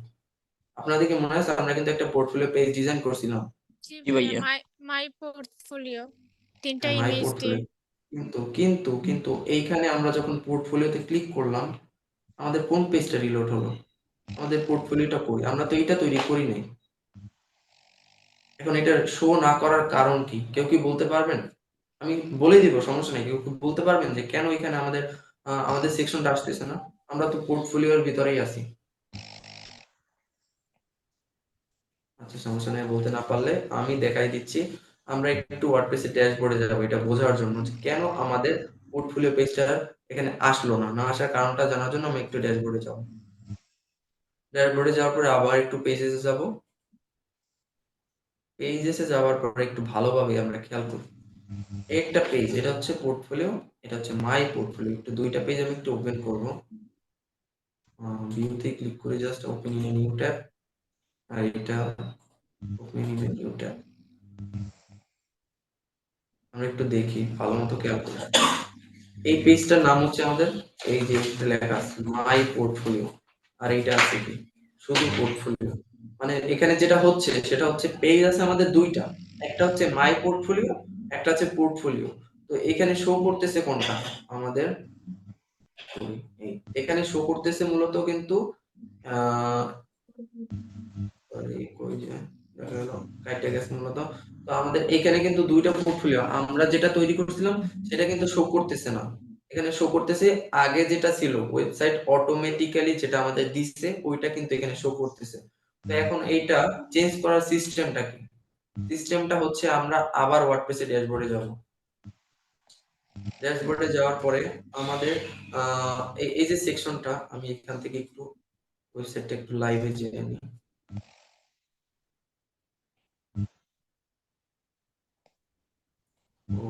আপনাদের কি মনে আছে আমরা কিন্তু একটা পোর্টফোলিও পেজ ডিজাইন করছিলাম? জি জি ভাইয়া, ভাইয়া। মাই পোর্টফোলিও 3টা মাই ইমেজ দিয়ে। পোর্টফোলিও, কিন্তু এইখানে আমরা যখন পোর্টফোলিওতে ক্লিক করলাম আমাদের কোন পেজটা রিলোড হলো, আমাদের পোর্টফোলিওটা কই, আমরা তো এটা তৈরি করি নাই। এখন এটা শো না করার কারণ কি কেউ কি বলতে পারবেন? আমি বলে দিব, সমস্যা নেই, কেউ কি বলতে পারবেন যে কেন এখানে আমাদের আমাদের সেকশনটা আসতেছে না? আমরা তো পোর্টফোলিওর ভিতরেই আছি। আচ্ছা সমস্যা নেই, বলতে না পারলে আমি দেখাই দিচ্ছি। আমরা একটু ওয়ার্ডপ্রেসের ড্যাশবোর্ডে যাব এটা বোঝার জন্য যে কেন আমাদের পোর্টফোলিও পেজটা এখানে আসলো না, না আসার কারণটা জানার জন্য আমি একটু ড্যাশবোর্ডে যাব। ড্যাশবোর্ডে যাওয়ার পরে আবার একটু পেজেসে যাব। পেজেসে যাওয়ার পরে একটু ভালোভাবে আমরা খেয়াল করি, একটা পেজ, এটা হচ্ছে পোর্টফোলিও, এটা হচ্ছে মাই পোর্টফোলিও। একটু দুইটা পেজ আমি একটু ওপেন করব। ভিউতে ক্লিক করে just open in new tab, আর এটা ওপেন ইন নিউ ট্যাব। আমরা একটু দেখি ভালো মতো খেয়াল করি। এই পেজটার নাম হচ্ছে আমাদের, এই যে লেখা আছে মাই পোর্টফোলিও, আর এইটা আছে কি শুধু পোর্টফোলিও। মানে এখানে যেটা হচ্ছে সেটা হচ্ছে পেজ আছে আমাদের দুইটা, একটা হচ্ছে মাই পোর্টফোলিও, একটা হচ্ছে পোর্টফোলিও। তো এখানে শো করতেছে কোনটা আমাদের, এই এখানে শো করতেছে মূলত কিন্তু আহ সরি কই যে দেখা গেল কাইটা গেছে মূলত। তো আমাদের এখানে কিন্তু দুইটা পোর্টফোলিও, আমরা যেটা তৈরি করছিলাম সেটা কিন্তু শো করতেছে না। এখানে শো করতেছে আগে যেটা ছিল ওয়েবসাইট অটোমেটিক্যালি যেটা আমাদের দিচ্ছে ওইটা কিন্তু এখানে শো করতেছে। তো এখন এইটা চেঞ্জ করার সিস্টেমটা কি? সিস্টেমটা হচ্ছে আমরা আবার ওয়ার্ডপ্রেসে ড্যাশবোর্ডে যাব। ড্যাশবোর্ডে যাওয়ার পরে আমাদের এই যে সেকশনটা, আমি এখান থেকে একটু ওয়েবসাইটটা একটু লাইভে যেয়ে নিই। ও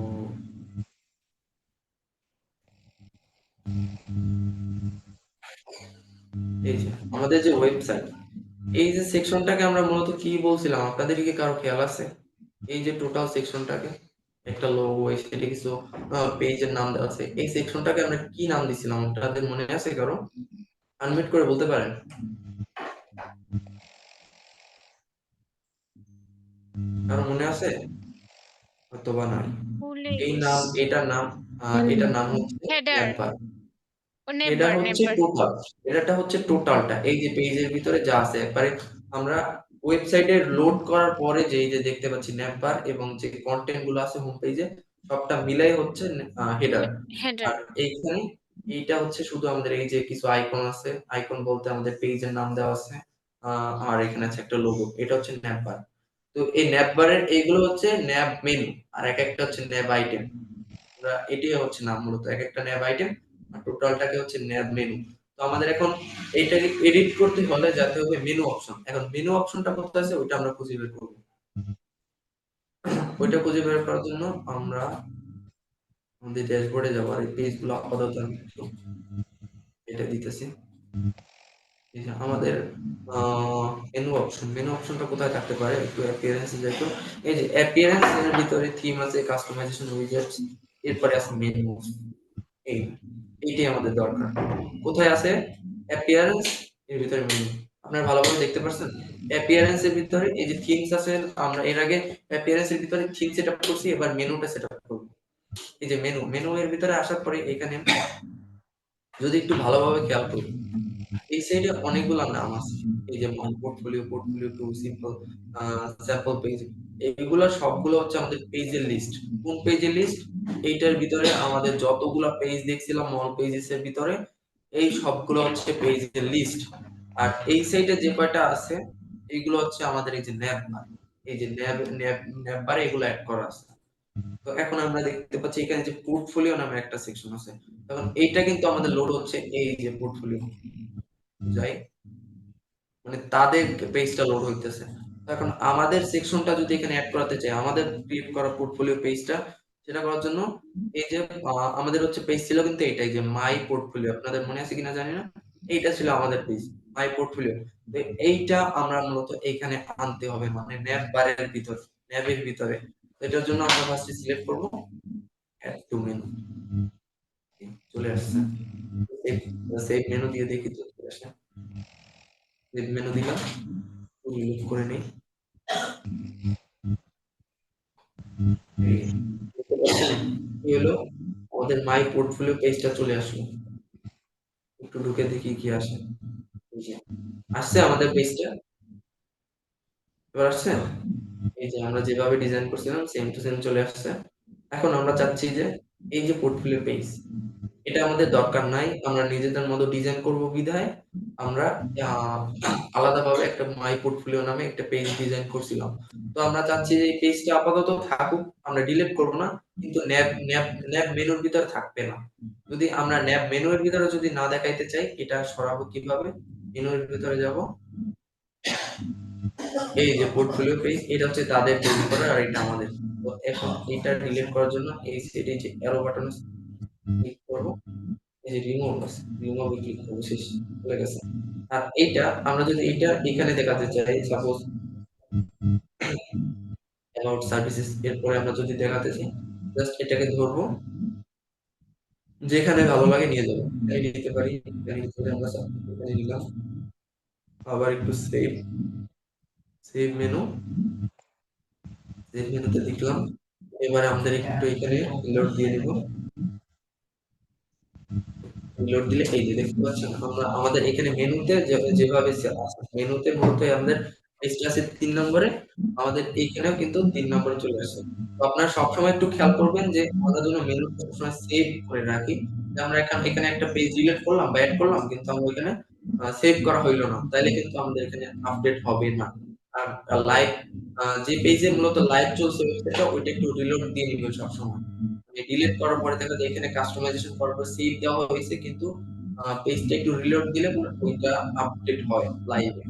এই যে আমাদের যে ওয়েবসাইট, এই যে সেকশনটাকে আমরা মূলত কি বলছিলাম আপনাদের কি কারো খেয়াল আছে? এই যে টোটাল সেকশনটাকে একটা লোগো এসে কিছু পেজের নাম দেওয়া আছে, এই সেকশনটাকে আমরা কি নাম দিছিলাম আপনাদের মনে আছে কারো? আনমিউট করে বলতে পারেন, কারো মনে আছে? অথবা নাই। ভুলে এই নাম, গেছি। এটার নাম হচ্ছে হেডার নেপার। ও এটা নেবার হচ্ছে নেবার টোটাল, এটা হচ্ছে টোটালটা, এই যে পেজের ভিতরে যা আছে একবারে আমরা ওয়েবসাইটে লোড করার পরে যে এই যে দেখতে পাচ্ছি নেমবার এবং যে কন্টেন্ট গুলো আছে হোম পেজে সবটা মিলাই হচ্ছে হেডার। হেডার আর এইখানে এইটা হচ্ছে শুধু আমাদের এই যে কিছু আইকন আছে, আইকন বলতে আমাদের পেজের নাম দেওয়া আছে, আর এখানে আছে একটা লোগো, এটা হচ্ছে নেমবার। তো এই নেমবারের এইগুলো হচ্ছে ন্যাব মেনু, আর এক একটা হচ্ছে ন্যাব আইটেম। এটাই হচ্ছে নাম মূলত এক একটা ন্যাব আইটেম, আর টোটালটাকে হচ্ছে ন্যাব মেনু। তো আমাদের এখন এইটাকে এডিট করতে হলে যাতে হবে মেনু অপশন। এখন মেনু অপশনটা কোথায় আছে ওইটা আমরা খুঁজে বের করব। ওইটা খুঁজে বের করার জন্য আমরা আমাদের ড্যাশবোর্ডে যাব, আর এই পেজগুলো আপাতত আমি একটু এটা দিতেছি। এই যে আমাদের মেনু অপশনটা কোথায় থাকতে পারে, একটু অ্যাপিয়ারেন্সে যাই তো। এই যে অ্যাপিয়ারেন্স এর ভিতরে থিম আছে, কাস্টমাইজেশন উইজেটস, এরপরে আছে মেনু। এই এইটাই আমাদের দরকার। কোথায় আছে? অ্যাপিয়ারেন্স এর ভিতরে মেনু। আপনারা ভালোভাবে দেখতে পাচ্ছেন অ্যাপিয়ারেন্স এর ভিতরে এই যে থিমস আছে, আমরা এর আগে অ্যাপিয়ারেন্স এর ভিতরে থিম সেটআপ করছি, এবার মেনুটা সেটআপ করব। এই যে মেনু এর ভিতরে আসার পরে এখানে যদি একটু ভালোভাবে খেয়াল করি, এই সাইডে অনেকগুলা নাম আছে। এই যে মাই portfolio, portfolio 2, simple, sample page, এইগুলা সবগুলো হচ্ছে আমাদের পেজের লিস্ট। কোন পেজের লিস্ট? এইটার ভিতরে আমাদের যতগুলা পেজ দেখছিলাম অল পেজেস এর ভিতরে, এই সবগুলো হচ্ছে পেজের লিস্ট। আর এই সাইডে যে কয়টা আছে এইগুলো হচ্ছে আমাদের এই যে ন্যাব বার, এই যে ন্যাব বারে এগুলো অ্যাড করা আছে। তো এখন আমরা দেখতে পাচ্ছি এখানে যে পোর্টফোলিও নামে একটা সেকশন আছে। এখন এইটা কিন্তু আমাদের লোড হচ্ছে এই যে পোর্টফোলিও, যাই মানে তাদের পেজটা লোড হইতেছে। তো এখন আমাদের সেকশনটা যদি এখানে অ্যাড করাতে চাই, আমাদের ক্রিয়েট করা পোর্টফোলিও পেজটা, সেটা করার জন্য এই যে আমাদের হচ্ছে পেজ ছিল কিন্তু এটাই যে মাই পোর্টফোলিও, আপনাদের মনে আছে কিনা জানি না, এইটা ছিল আমাদের পেজ মাই পোর্টফোলিও। তো এইটা আমরা মূলত এখানে আনতে হবে, মানে ন্যাব বারের ভিতর, ন্যাবের ভিতরে। তো এটার জন্য আমরা ফার্স্টে সিলেক্ট করব অ্যাড টু মেনু, চলে আসছে। সেভ মেনু দিয়ে দেখি তো চলে আসে। সেভ মেনু দিলাম, রিলিভ করে নেই। এই দেখতে পাচ্ছেন কি হলো, আমাদের মাই পোর্টফোলিও পেজটা চলে আসলো। একটু ঢুকে দেখি কি আসে। এই যে আসছে আমাদের পেজটা, এবার আসছে। এই যে আমরা যেভাবে ডিজাইন করছিলাম সেম টু সেম চলে আসছে। এখন আমরা চাচ্ছি যে এই যে পোর্টফোলিও পেজ, এটা আমাদের দরকার নাই, আমরা নিজেদের মতো ডিজাইন করব বিধায় আমরা আহ, আলাদাভাবে একটা মাই পোর্টফোলিও নামে একটা পেজ ডিজাইন করছিলাম। তো আমরা চাচ্ছি যে এই পেজটা আপাতত থাকুক, আমরা ডিলিট করব না, কিন্তু ন্যাব মেনুর ভিতরে থাকবে না। যদি আমরা ন্যাব মেনুর ভিতরে যদি না দেখাইতে চাই, এটা সরাবো কিভাবে? মেনুর ভিতরে যাব, এই যে পোর্টফোলিও পেজ, এটা হচ্ছে তাদের তৈরি করা আর এটা আমাদের। তো এখন এটা ডিলিট করার জন্য এই সাইডে যে অ্যারো বাটনে ক্লিক করব, এই যে রিমুভ আছে, রিমুভে ক্লিক করব, শেষ হয়ে গেছে। আর এইটা আমরা যদি এটা এখানে দেখাতে চাই, সাপোজ অ্যাবাউট সার্ভিসেস, এরপরে আমরা যদি দেখাতে চাই, জাস্ট এটাকে ধরবো, যেখানে ভালো লাগে নিয়ে যাবো, এখানে নিতে পারি, এখানে নিতে পারি, আমরা এখানে নিলাম, আবার একটু সেভ, সেভ মেনু, সেভ মেনুতে দেখলাম। এবারে আমাদের একটু এখানে লোড দিয়ে দিব, লোড দিলে এই যে দেখতে পাচ্ছেন আমরা আমাদের এখানে মেনুতে যেভাবে আছে, মেনুতে মূলত আমাদের পেজটা আছে 3 নম্বরে, আমাদের এইখানেও কিন্তু 3 নম্বরে চলে আসে। তো আপনারা সবসময় একটু খেয়াল করবেন যে আমরা যেন মেনুটা সবসময় সেভ করে রাখি। যে আমরা এখানে একটা পেজ ডিলিট করলাম বা এড করলাম, কিন্তু আমরা এখানে সেভ করা হইলো না, তাইলে কিন্তু আমাদের এখানে আপডেট হবে না। আর লাইভ যে পেজে মূলত লাইভ চলছে ওয়েবসাইটটা, ওইটা একটু রিলোড দিয়ে নিবেন সবসময়। ডিলিট করার পরে দেখা যায় এখানে কাস্টমাইজেশন করার পর সেভ দেওয়া হয়েছে, কিন্তু পেজটা একটু রিলোড দিলে পরে ওইটা আপডেট হয় লাইভে।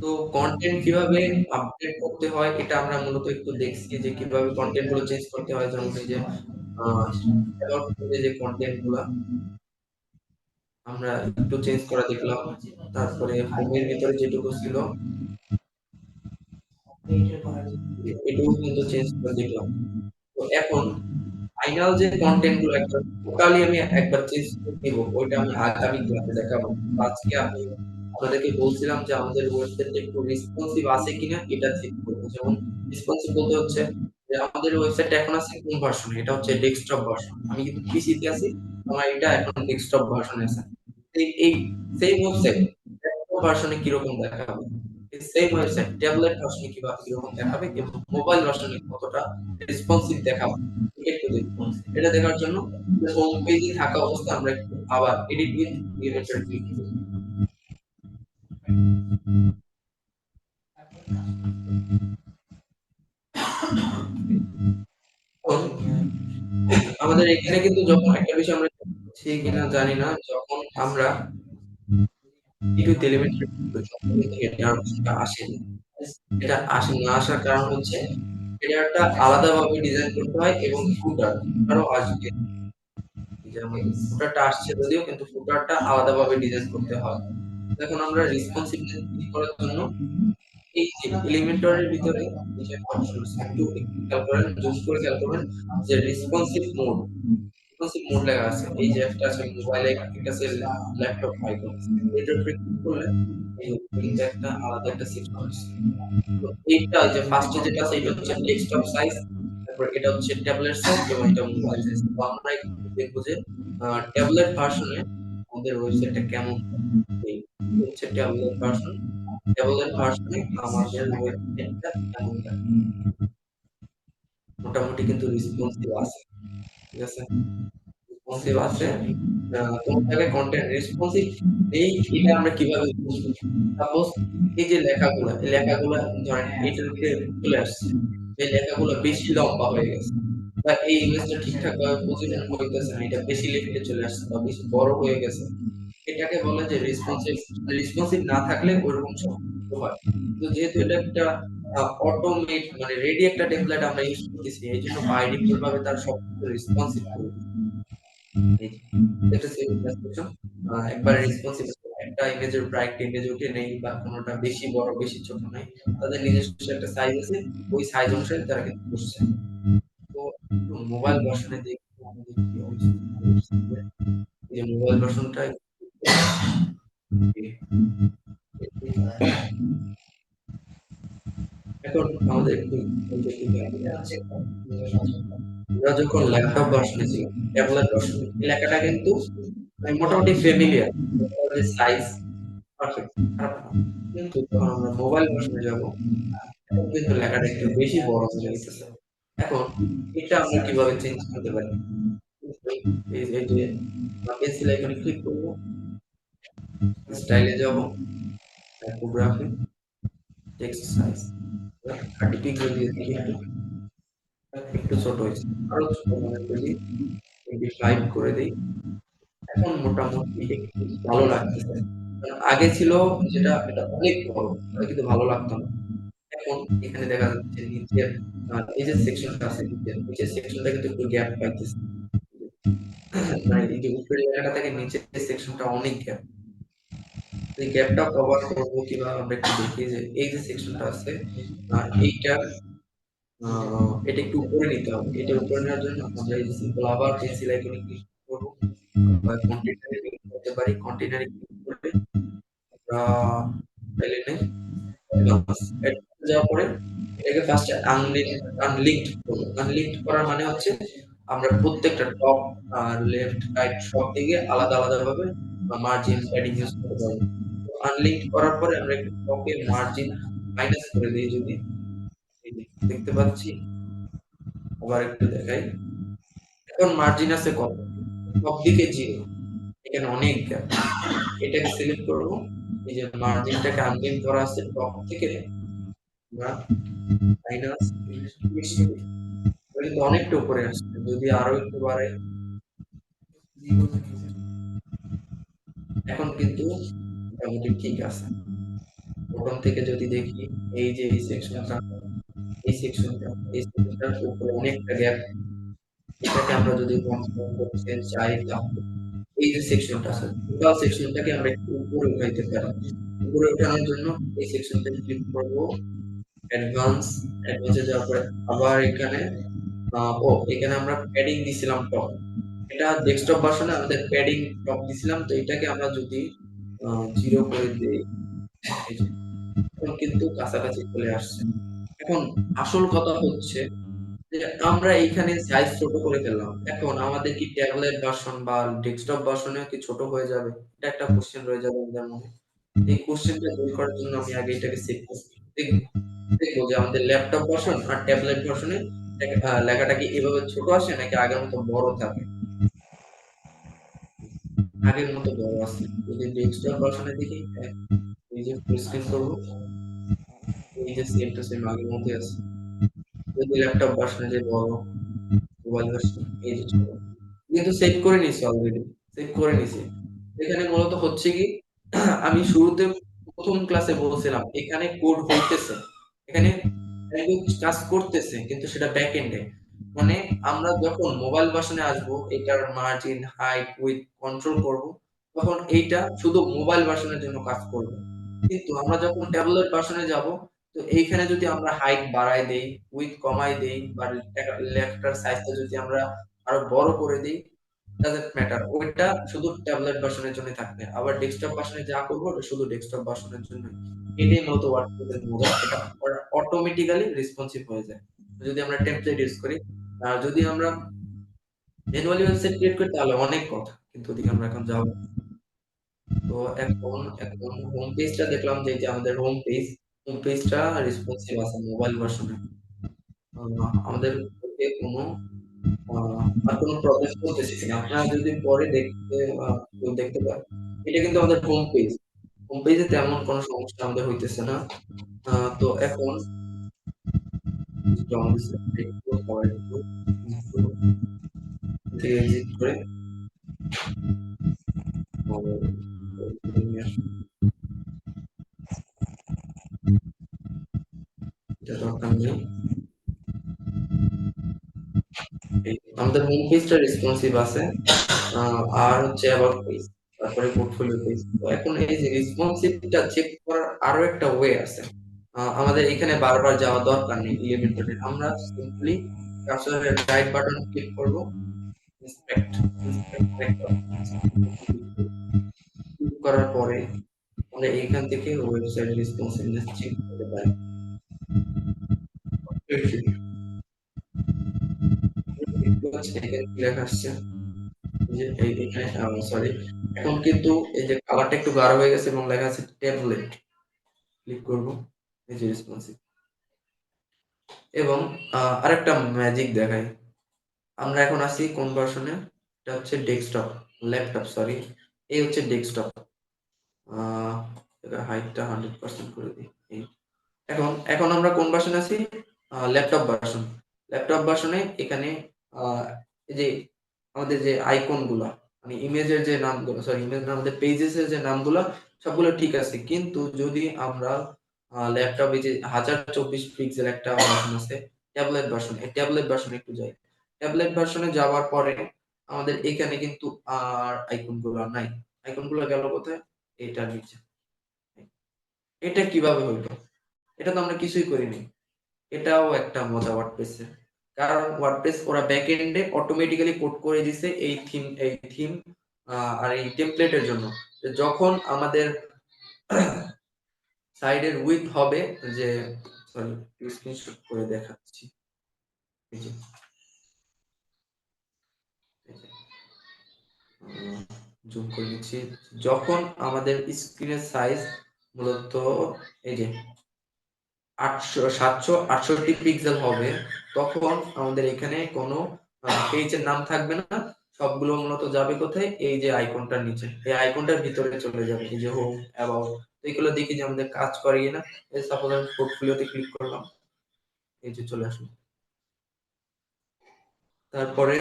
তো কন্টেন্ট কিভাবে আপডেট করতে হয় এটা আমরা মূলত একটু দেখছি, যে কিভাবে কন্টেন্ট গুলো চেঞ্জ করতে হয়। যেমন এই যে অ্যাবাউট পেজে যে কন্টেন্ট গুলা আমরা একটু চেঞ্জ করা দেখলাম, তারপরে হোমের ভিতরে যেটুকু ছিল এটুকু কিন্তু চেঞ্জ করে দেখলাম। তো এখন ফাইনাল যে কন্টেন্ট গুলো একবার টোটালি আমি একবার চেঞ্জ করে নিব, ওইটা আমি আগামী ক্লাসে দেখাবো। আজকে আমি আপনাদেরকে বলছিলাম যে আমাদের ওয়েবসাইটটা একটু রেসপন্সিভ আছে কিনা এটা চেক করবো। যেমন রেসপন্সিভ বলতে হচ্ছে যে আমাদের ওয়েবসাইটটা এখন আছে কোন ভার্সনে, এটা হচ্ছে ডেস্কটপ ভার্সন, আমি কিন্তু পিসিতে আছি, আমার এটা এখন ডেস্কটপ ভার্সনে আছে। এই সেম ওয়েবসাইট ডেস্কটপ ভার্সনে কিরকম দেখাবে, এই সেম ওয়েবসাইট ট্যাবলেট ভার্সনে কিরকম দেখাবে, এবং মোবাইল ভার্সনে কতটা রেসপন্সিভ দেখাবে, একটু দেখুন। এটা দেখার জন্য হোম পেজে থাকা অবস্থায় আমরা একটু আবার এডিট উইথ এলিমেন্টর ক্লিক করব। আমাদের এখানে কিন্তু যখন একটা বিষয় আমরা করছি কিনা জানি না, যখন আমরা একটু এলিমেন্টর এটা আসেনি, এটা আসে না, আসার কারণ হচ্ছে হেডারটা আলাদাভাবে ডিজাইন করতে হয় এবং ফুটারও আসবে, যেমন ফুটারটা আসছে যদিও, কিন্তু ফুটারটা আলাদাভাবে ডিজাইন করতে হয়। এখন আমরা রেসপন্সিভনেস ঠিক করার জন্য এই যে এলিমেন্টরের ভিতরে এই যে অপশনস একটু খেয়াল করেন, জুম করে খেয়াল করবেন যে রেসপন্সিভ মোড লেখা আছে, এই যে একটা আছে মোবাইলে, একটা আছে ল্যাপটপ আইকন, এটার উপরে ক্লিক করলে এই উপরে একটা আলাদা একটা সেকশন আছে। তো এইটা যে ফার্স্টে যেটা আছে এটা হচ্ছে ডেস্কটপ সাইজ, তারপর এটা হচ্ছে ট্যাবলেট সাইজ এবং এটা মোবাইল সাইজ। তো আমরা একটু দেখবো যে ট্যাবলেট ভার্সনে আমাদের ওয়েবসাইটটা কেমন, এই হচ্ছে ট্যাবলেট ভার্সন, ট্যাবলেট ভার্সনে আমাদের ওয়েবসাইটটা কেমন দেখায়। মোটামুটি কিন্তু রেসপন্সিভ আছে, ঠিক আছে, রেসপন্সিভ আছে। কোন জায়গায় কন্টেন্ট রেসপন্সিভ নেই এটা আমরা কিভাবে বুঝবো? সাপোজ এই যে লেখাগুলা, এই লেখাগুলা ধরেন এটার উপরে চলে আসছে, এই লেখাগুলো বেশি লম্বা হয়ে গেছে, বা এই ইমেজটা ঠিকঠাক ভাবে পজিশন হইতেছে না, এটা বেশি লেফটে চলে আসছে বা বেশি বড় হয়ে গেছে, এটাকে বলে যে রেসপন্সিভ। রেসপন্সিভ না থাকলে ওইরকম সমস্যা হয়। তো যেহেতু এটা একটা অটোমেট মানে রেডি একটা টেমপ্লেট আমরা ইউজ করতেছি, এই জন্য বাই ডিফল্ট ভাবে তার সবকিছু রেসপন্সিভ করে দিচ্ছে। এই যে এটা সেভ ট্রান্সলেশন একবার রেসপন্সিভ, একটা ইমেজের উপর একটা ইমেজ উঠে নেই বা কোনোটা বেশি বড় বেশি ছোট নাই, তাদের নিজস্ব একটা সাইজ আছে, ওই সাইজ অনুসারে তারা কিন্তু বসছে। তো একটু মোবাইল ভার্সনে দেখি আমাদের কি অবস্থা। এই যে মোবাইল ভার্সনটা এখন আমাদের একটু আমরা যখন ল্যাপটপ ভার্সনে ছিলাম, ট্যাবলেট ভার্সনে এই লেখাটা কিন্তু মোটামুটি ফ্যামিলিয়ার, সাইজ পারফেক্ট, খারাপ না। কিন্তু যখন আমরা মোবাইল ভার্সনে যাব, এখন কিন্তু লেখাটা একটু বেশি বড় হয়ে যাইতেছে। এখন এটা আমরা কিভাবে চেঞ্জ করতে পারি? এই যে পেন্সিল আইকনে ক্লিক করব, স্টাইলে যাব, টাইপোগ্রাফি, টেক্সট সাইজ 30 পিক্সেল দিয়ে দেখি একটু ছোট হয়েছে, আরো ছোট মনে করি 25 করে দেই। এখন মোটামুটি একটু ভালো লাগতেছে। আগে ছিল যেটা এটা অনেক বড়, এটা কিন্তু ভালো লাগতো না। এখন এখানে দেখা যাচ্ছে নিচের এই যে সেকশনটা আছে নিচের সেকশনটা কিন্তু একটু গ্যাপ পাইতেছে। মানে এই যে উপরের লেখাটা থেকে নিচের সেকশনটা অনেক গ্যাপ। এই গ্যাপটা কভার করবো কিভাবে আমরা একটু দেখি যে এই যে সেকশনটা আছে এইটা এটা একটু উপরে নিতে হবে। এটা উপরে নেওয়ার জন্য আমরা এই যে সিম্পল আবার পেন্সিল আইকনে ক্লিক করব বা কন্টেইনারে ক্লিক করতে পারি। কন্টেইনারে ক্লিক করে আমরা ফাইলে নেই যাওয়ার পরে এটাকে ফার্স্ট আনলিঙ্কড করব। আনলিঙ্কড করার মানে হচ্ছে আমরা প্রত্যেকটা টপ আর লেফট রাইট সব দিকে আলাদা আলাদা ভাবে মার্জিন প্যাডিং ইউজ করতে পারবো। আনলিঙ্কড করার পরে আমরা একটু টপে মার্জিন মাইনাস করে দিই যদি এই যে দেখতে পাচ্ছি। আবার একটু দেখাই। এখন মার্জিন আছে কত? সব দিকে 0। এখানে অনেক গ্যাপ। এটাকে সিলেক্ট করব। এই যে মার্জিনটাকে আনলিঙ্ক করা আছে টপ থেকে আমরা মাইনাস 30 করি। এটা কিন্তু অনেকটা উপরে আসছে। যদি আরো একটু বাড়াই এখন কিন্তু মোটামুটি ঠিক আছে। প্রথম থেকে যদি দেখি এই যে এই সেকশনটা এই সেকশনটার উপরে অনেকটা গ্যাপ। এটাকে আমরা যদি কন্ট্রোল করতে চাই তাহলে এই যে সেকশনটা আছে টোটাল সেকশনটাকে আমরা একটু উপরে উঠাইতে পারি। উপরে উঠানোর জন্য এই সেকশনটা ক্লিক করব অ্যাডভান্সে যাওয়ার পরে আবার এখানে এখানে আমরা প্যাডিং দিছিলাম টপ। এটা ডেস্কটপ ভার্সনে আমাদের প্যাডিং টপ দিছিলাম, তো এটাকে আমরা যদি 0 করে দেই এই যে এখন কিন্তু কাছাকাছি চলে আসছে। এখন আসল কথা হচ্ছে যে আমরা এইখানে সাইজ ছোট করে ফেললাম। এখন আমাদের কি ট্যাবলেট ভার্সন বা ডেস্কটপ ভার্সনে কি ছোট হয়ে যাবে? এটা একটা কোশ্চেন রয়ে যাবে আমাদের মনে। এই কোশ্চেনটা দূর করার জন্য আমি আগে এটাকে চেক করব। দেখবো যে আমাদের ল্যাপটপ ভার্সন আর ট্যাবলেট ভার্সনে লেখাটা কি এভাবে ছোট আসে নাকি আগের মতো বড় থাকে? আগের মতো বড় আছে। যদি ডেস্কটপ ভার্সনে দেখি এই যে ফুল স্ক্রিন করব এই যে সেম টু সেম আগের মতই আছে। যদি ল্যাপটপ ভার্সনে যে বড় মোবাইল ভার্সন এই যে ছোট। কিন্তু সেভ করে নিছি অলরেডি। সেভ করে নিছি। এখানে মূলত হচ্ছে কি আমি শুরুতে প্রথম ক্লাসে বলছিলাম এখানে কোড হইতেছে। এখানে ল্যাঙ্গুয়েজ কাজ করতেছে কিন্তু সেটা ব্যাক এন্ডে। মানে আমরা যখন মোবাইল ভার্সনে আসবো এটার মার্জিন, হাইট, উইডথ কন্ট্রোল করব তখন এইটা শুধু মোবাইল ভার্সনের জন্য কাজ করবে। কিন্তু আমরা যখন ট্যাবলেট ভার্সনে যাব তো এইখানে যদি আমরা হাইট বাড়ায় দেই, উইডথ কমায় দেই বা লেখাটার সাইজটা যদি আমরা আরো বড় করে দেই ডাজন্ট ম্যাটার। ওইটা শুধু ট্যাবলেট ভার্সনের জন্য থাকবে। আবার ডেস্কটপ ভার্সনে যা করব ওটা শুধু ডেস্কটপ ভার্সনের জন্য। এটাই মূলত ওয়ার্ডপ্রেসের মজা। এটা অটোমেটিক্যালি রেসপন্সিভ হয়ে যায়। যদি আমরা টেমপ্লেট ইউজ করি আর যদি আমরা ম্যানুয়ালি ওয়েবসাইট ক্রিয়েট করি তাহলে অনেক কথা। কিন্তু ওদিকে আমরা এখন যাব। তো এখন হোম পেজটা দেখলাম যে এই যে আমাদের হোম পেজটা রেসপন্সিভ আছে মোবাইল ভার্সনে। আমাদের ওকে কোনো আর কোনো প্রবলেম করতেছি কিনা আপনারা যদি পরে কেউ দেখতে পান এটা কিন্তু আমাদের হোম পেজে তেমন কোনো সমস্যা আমাদের হইতেছে না। তো এখন এক্সিট করে এটা দরকার নেই। আমাদের হোম পেজটা রেসপন্সিভ আছে আর হচ্ছে অ্যাবাউট পেজ তারপরে পোর্টফোলিও পেজ। তো এখন এই যে রেসপন্সিভটা চেক করার আরো একটা ওয়ে আছে। আমাদের এখানে বারবার যাওয়া দরকার নেই এলিমেন্টরে। আমরা সিম্পলি কার্সরের রাইট বাটন ক্লিক করব ইন্সপেক্ট ক্লিক করার পরে আমরা এখান থেকে ওয়েবসাইট রেসপন্সিভনেস চেক করতে পারি। লেখা আসছে যে এইখানে সরি এখন কিন্তু এই যে কালারটা একটু গাঢ় হয়ে গেছে এবং লেখা আছে ট্যাবলেট। ক্লিক করব এই যে রেসপন্সিভ এবং আরেকটা ম্যাজিক দেখাই। আমরা এখন আছি কোন ভার্সনে? এটা হচ্ছে ডেস্কটপ ল্যাপটপ সরি এই হচ্ছে ডেস্কটপ। হাইটটা 100% করে দিই। এখন আমরা কোন ভার্সনে আছি? ল্যাপটপ ভার্সনে এখানে এই যে আমাদের যে আইকন গুলা মানে ইমেজের যে নামগুলো, সরি ইমেজ না, আমাদের পেজেসের যে নামগুলো সবগুলো ঠিক আছে, কিন্তু যদি আমরা ল্যাপটপে যে 1024 পিক্সেল একটা ভার্সন আছে ট্যাবলেট ভার্সন, এই ট্যাবলেট ভার্সনে একটু যাই। ট্যাবলেট ভার্সনে যাওয়ার পরে আমাদের এখানে কিন্তু আর আইকনগুলো নাই। আইকনগুলো গেল কোথায়? এটার নিচে। এটা কিভাবে হইলো? এটা তো আমরা কিছুই করিনি। এটাও একটা মজা ওয়ার্ডপ্রেসের, কারণ ওয়ার্ডপ্রেস ওরা ব্যাক এন্ডে অটোমেটিক্যালি কোড করে দিছে এই থিম আর এই টেমপ্লেটের জন্য। যখন আমাদের সাইডের উইডথ হবে, যে সরি স্ক্রিনশট করে দেখাচ্ছি, এই যে জুম করে নিচ্ছি। যখন আমাদের স্ক্রিনের সাইজ মূলত এই যে 768 পিক্সেল হবে, তখন আমাদের এখানে কোনো পেজের নাম থাকবে না, সবগুলো মূলত যাবে কোথায়? এই যে আইকনটার নিচে, এই আইকনটার ভিতরে চলে যাবে, এই যে হোম, অ্যাবাউট। এগুলো দেখি যে আমাদের কাজ করে কিনা। এই সাপোজ আমি পোর্টফোলিওতে ক্লিক করলাম, এই যে চলে আসলো। তারপরে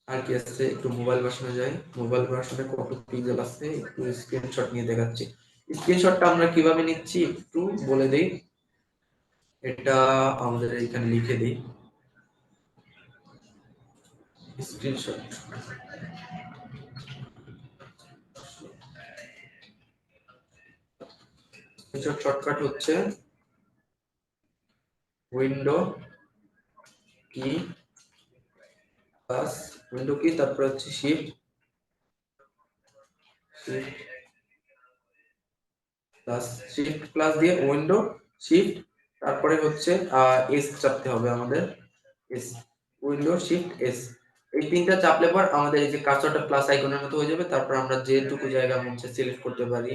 আর কি আছে, একটু মোবাইল ভার্সনে যাই। মোবাইল ভার্সনে কত পিক্সেল আছে একটু স্ক্রিনশট নিয়ে দেখাচ্ছি। স্ক্রিনশটটা আমরা কিভাবে নিচ্ছি একটু বলে দেই। এটা আমাদের এখানে লিখে দিই, স্ক্রিনশট। স্ক্রিনশট শর্টকাট হচ্ছে উইন্ডো কি প্লাস উইন্ডো কি, তারপর হচ্ছে শিফট শিফট প্লাস দিয়ে উইন্ডো শিফট, তারপরে হচ্ছে এস চাপতে হবে আমাদের, এস, উইন্ডো শিফট এস। এই তিনটা চাপলে পর আমাদের এই যে কার্সরটা প্লাস আইকনের মতো হয়ে যাবে। তারপর আমরা যেটুকু জায়গা মনে সিলেক্ট করতে পারি,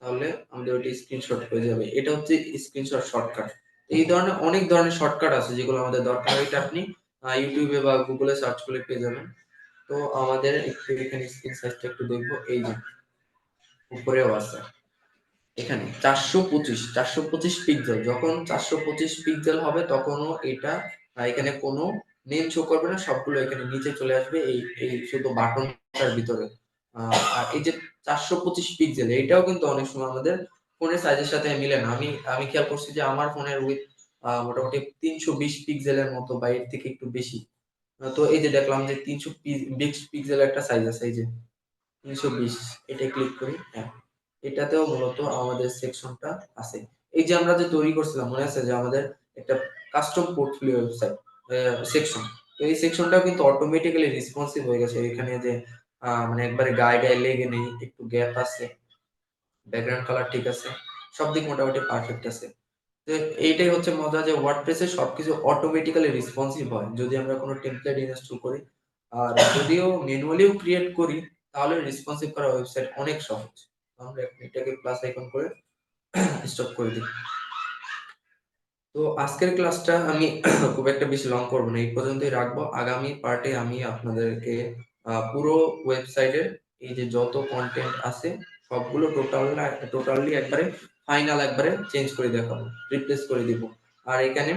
তাহলে আমাদের ওইটা স্ক্রিনশট হয়ে যাবে। এটা হচ্ছে স্ক্রিনশট শর্টকাট। এই ধরনের অনেক ধরনের শর্টকাট আছে যেগুলো আমাদের দরকার, এটা আপনি ইউটিউবে বা গুগলে সার্চ করলে পেয়ে যাবেন। তো আমাদের একটু এখানে স্ক্রিন সাইজটা একটু দেখবো, এই যে উপরেও আছে এখানে 425 পিক্সেল। যখন 425 পিক্সেল হবে তখনও এটা এখানে কোনো নেম শো করবে না, সবগুলো এখানে নিচে চলে আসবে এই এই শুধু বাটনটার ভিতরে। আর এই যে 425 পিক্সেল, এটাও কিন্তু অনেক সময় আমাদের ফোনের সাইজের সাথে মিলে না। আমি খেয়াল করছি যে আমার ফোনের উইথ মোটামুটি 320 পিক্সেলের মতো বা এর থেকে একটু বেশি। তো এই যে দেখলাম যে 320 পিক্সেল একটা সাইজ আছে, এই যে 320, এটা ক্লিক করি। হ্যাঁ, এটাতেও মূলত আমাদের সেকশনটা আছে। এই যে আমরা যে তৈরি করছিলাম মনে আছে যে আমাদের একটা কাস্টম পোর্টফোলিও ওয়েবসাইট সেকশন, তো এই সেকশনটাও কিন্তু অটোমেটিক্যালি রেসপন্সিভ হয়ে গেছে। এখানে যে মানে একবারে গায়ে গায়ে লেগে নেই, একটু গ্যাপ আছে, ব্যাকগ্রাউন্ড কালার ঠিক আছে, সব দিক মোটামুটি পারফেক্ট আছে। তো এইটাই হচ্ছে মজা যে ওয়ার্ডপ্রেসে সবকিছু অটোমেটিক্যালি রেসপন্সিভ হয় যদি আমরা কোনো টেমপ্লেট ইনস্টল করি। আর যদিও ম্যানুয়ালিও ক্রিয়েট করি, তাহলে রেসপন্সিভ করা ওয়েবসাইট অনেক সহজ। আমরা এখন এটাকে প্লাস আইকন করে স্টপ করে দিই। তো আজকের ক্লাসটা আমি খুব একটা বেশি লং করবো না, এই পর্যন্তই রাখবো। আগামী পার্টে আমি আপনাদেরকে পুরো ওয়েবসাইটের এই যে যত কন্টেন্ট আছে সবগুলো টোটালি একবারে ফাইনাল একবারে চেঞ্জ করে দেখাবো, রিপ্লেস করে দিব। আর এখানে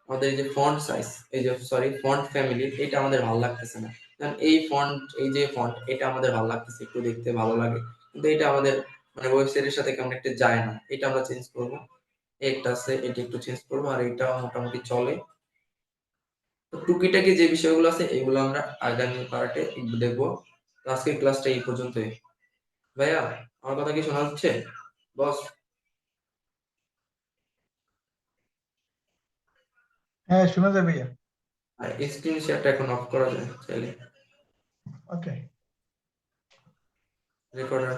আমাদের এই যে ফন্ট সাইজ, এই যে সরি ফন্ট ফ্যামিলি, এটা আমাদের ভালো লাগতেছে না, কারণ এই ফন্ট, এই যে ফন্ট, এটা আমাদের ভালো লাগতেছে, একটু দেখতে ভালো লাগে, কিন্তু এটা আমাদের মানে ওয়েবসাইটের সাথে কেমন একটা যায় না, এটা আমরা চেঞ্জ করবো। একটা আছে, এটা একটু চেঞ্জ করবো, আর এটা মোটামুটি চলে। তো টুকিটাকি যে বিষয়গুলো আছে এগুলো আমরা আগামী পার্টে দেখবো। তো আজকের ক্লাসটা এই পর্যন্তই। ভাইয়া, আমার কথা কি শোনা যাচ্ছে বস? হ্যাঁ, শোনা যায় ভাইয়া। আর স্ক্রিন শেয়ারটা এখন অফ করা যায় চাইলে, ওকে। রেকর্ডার।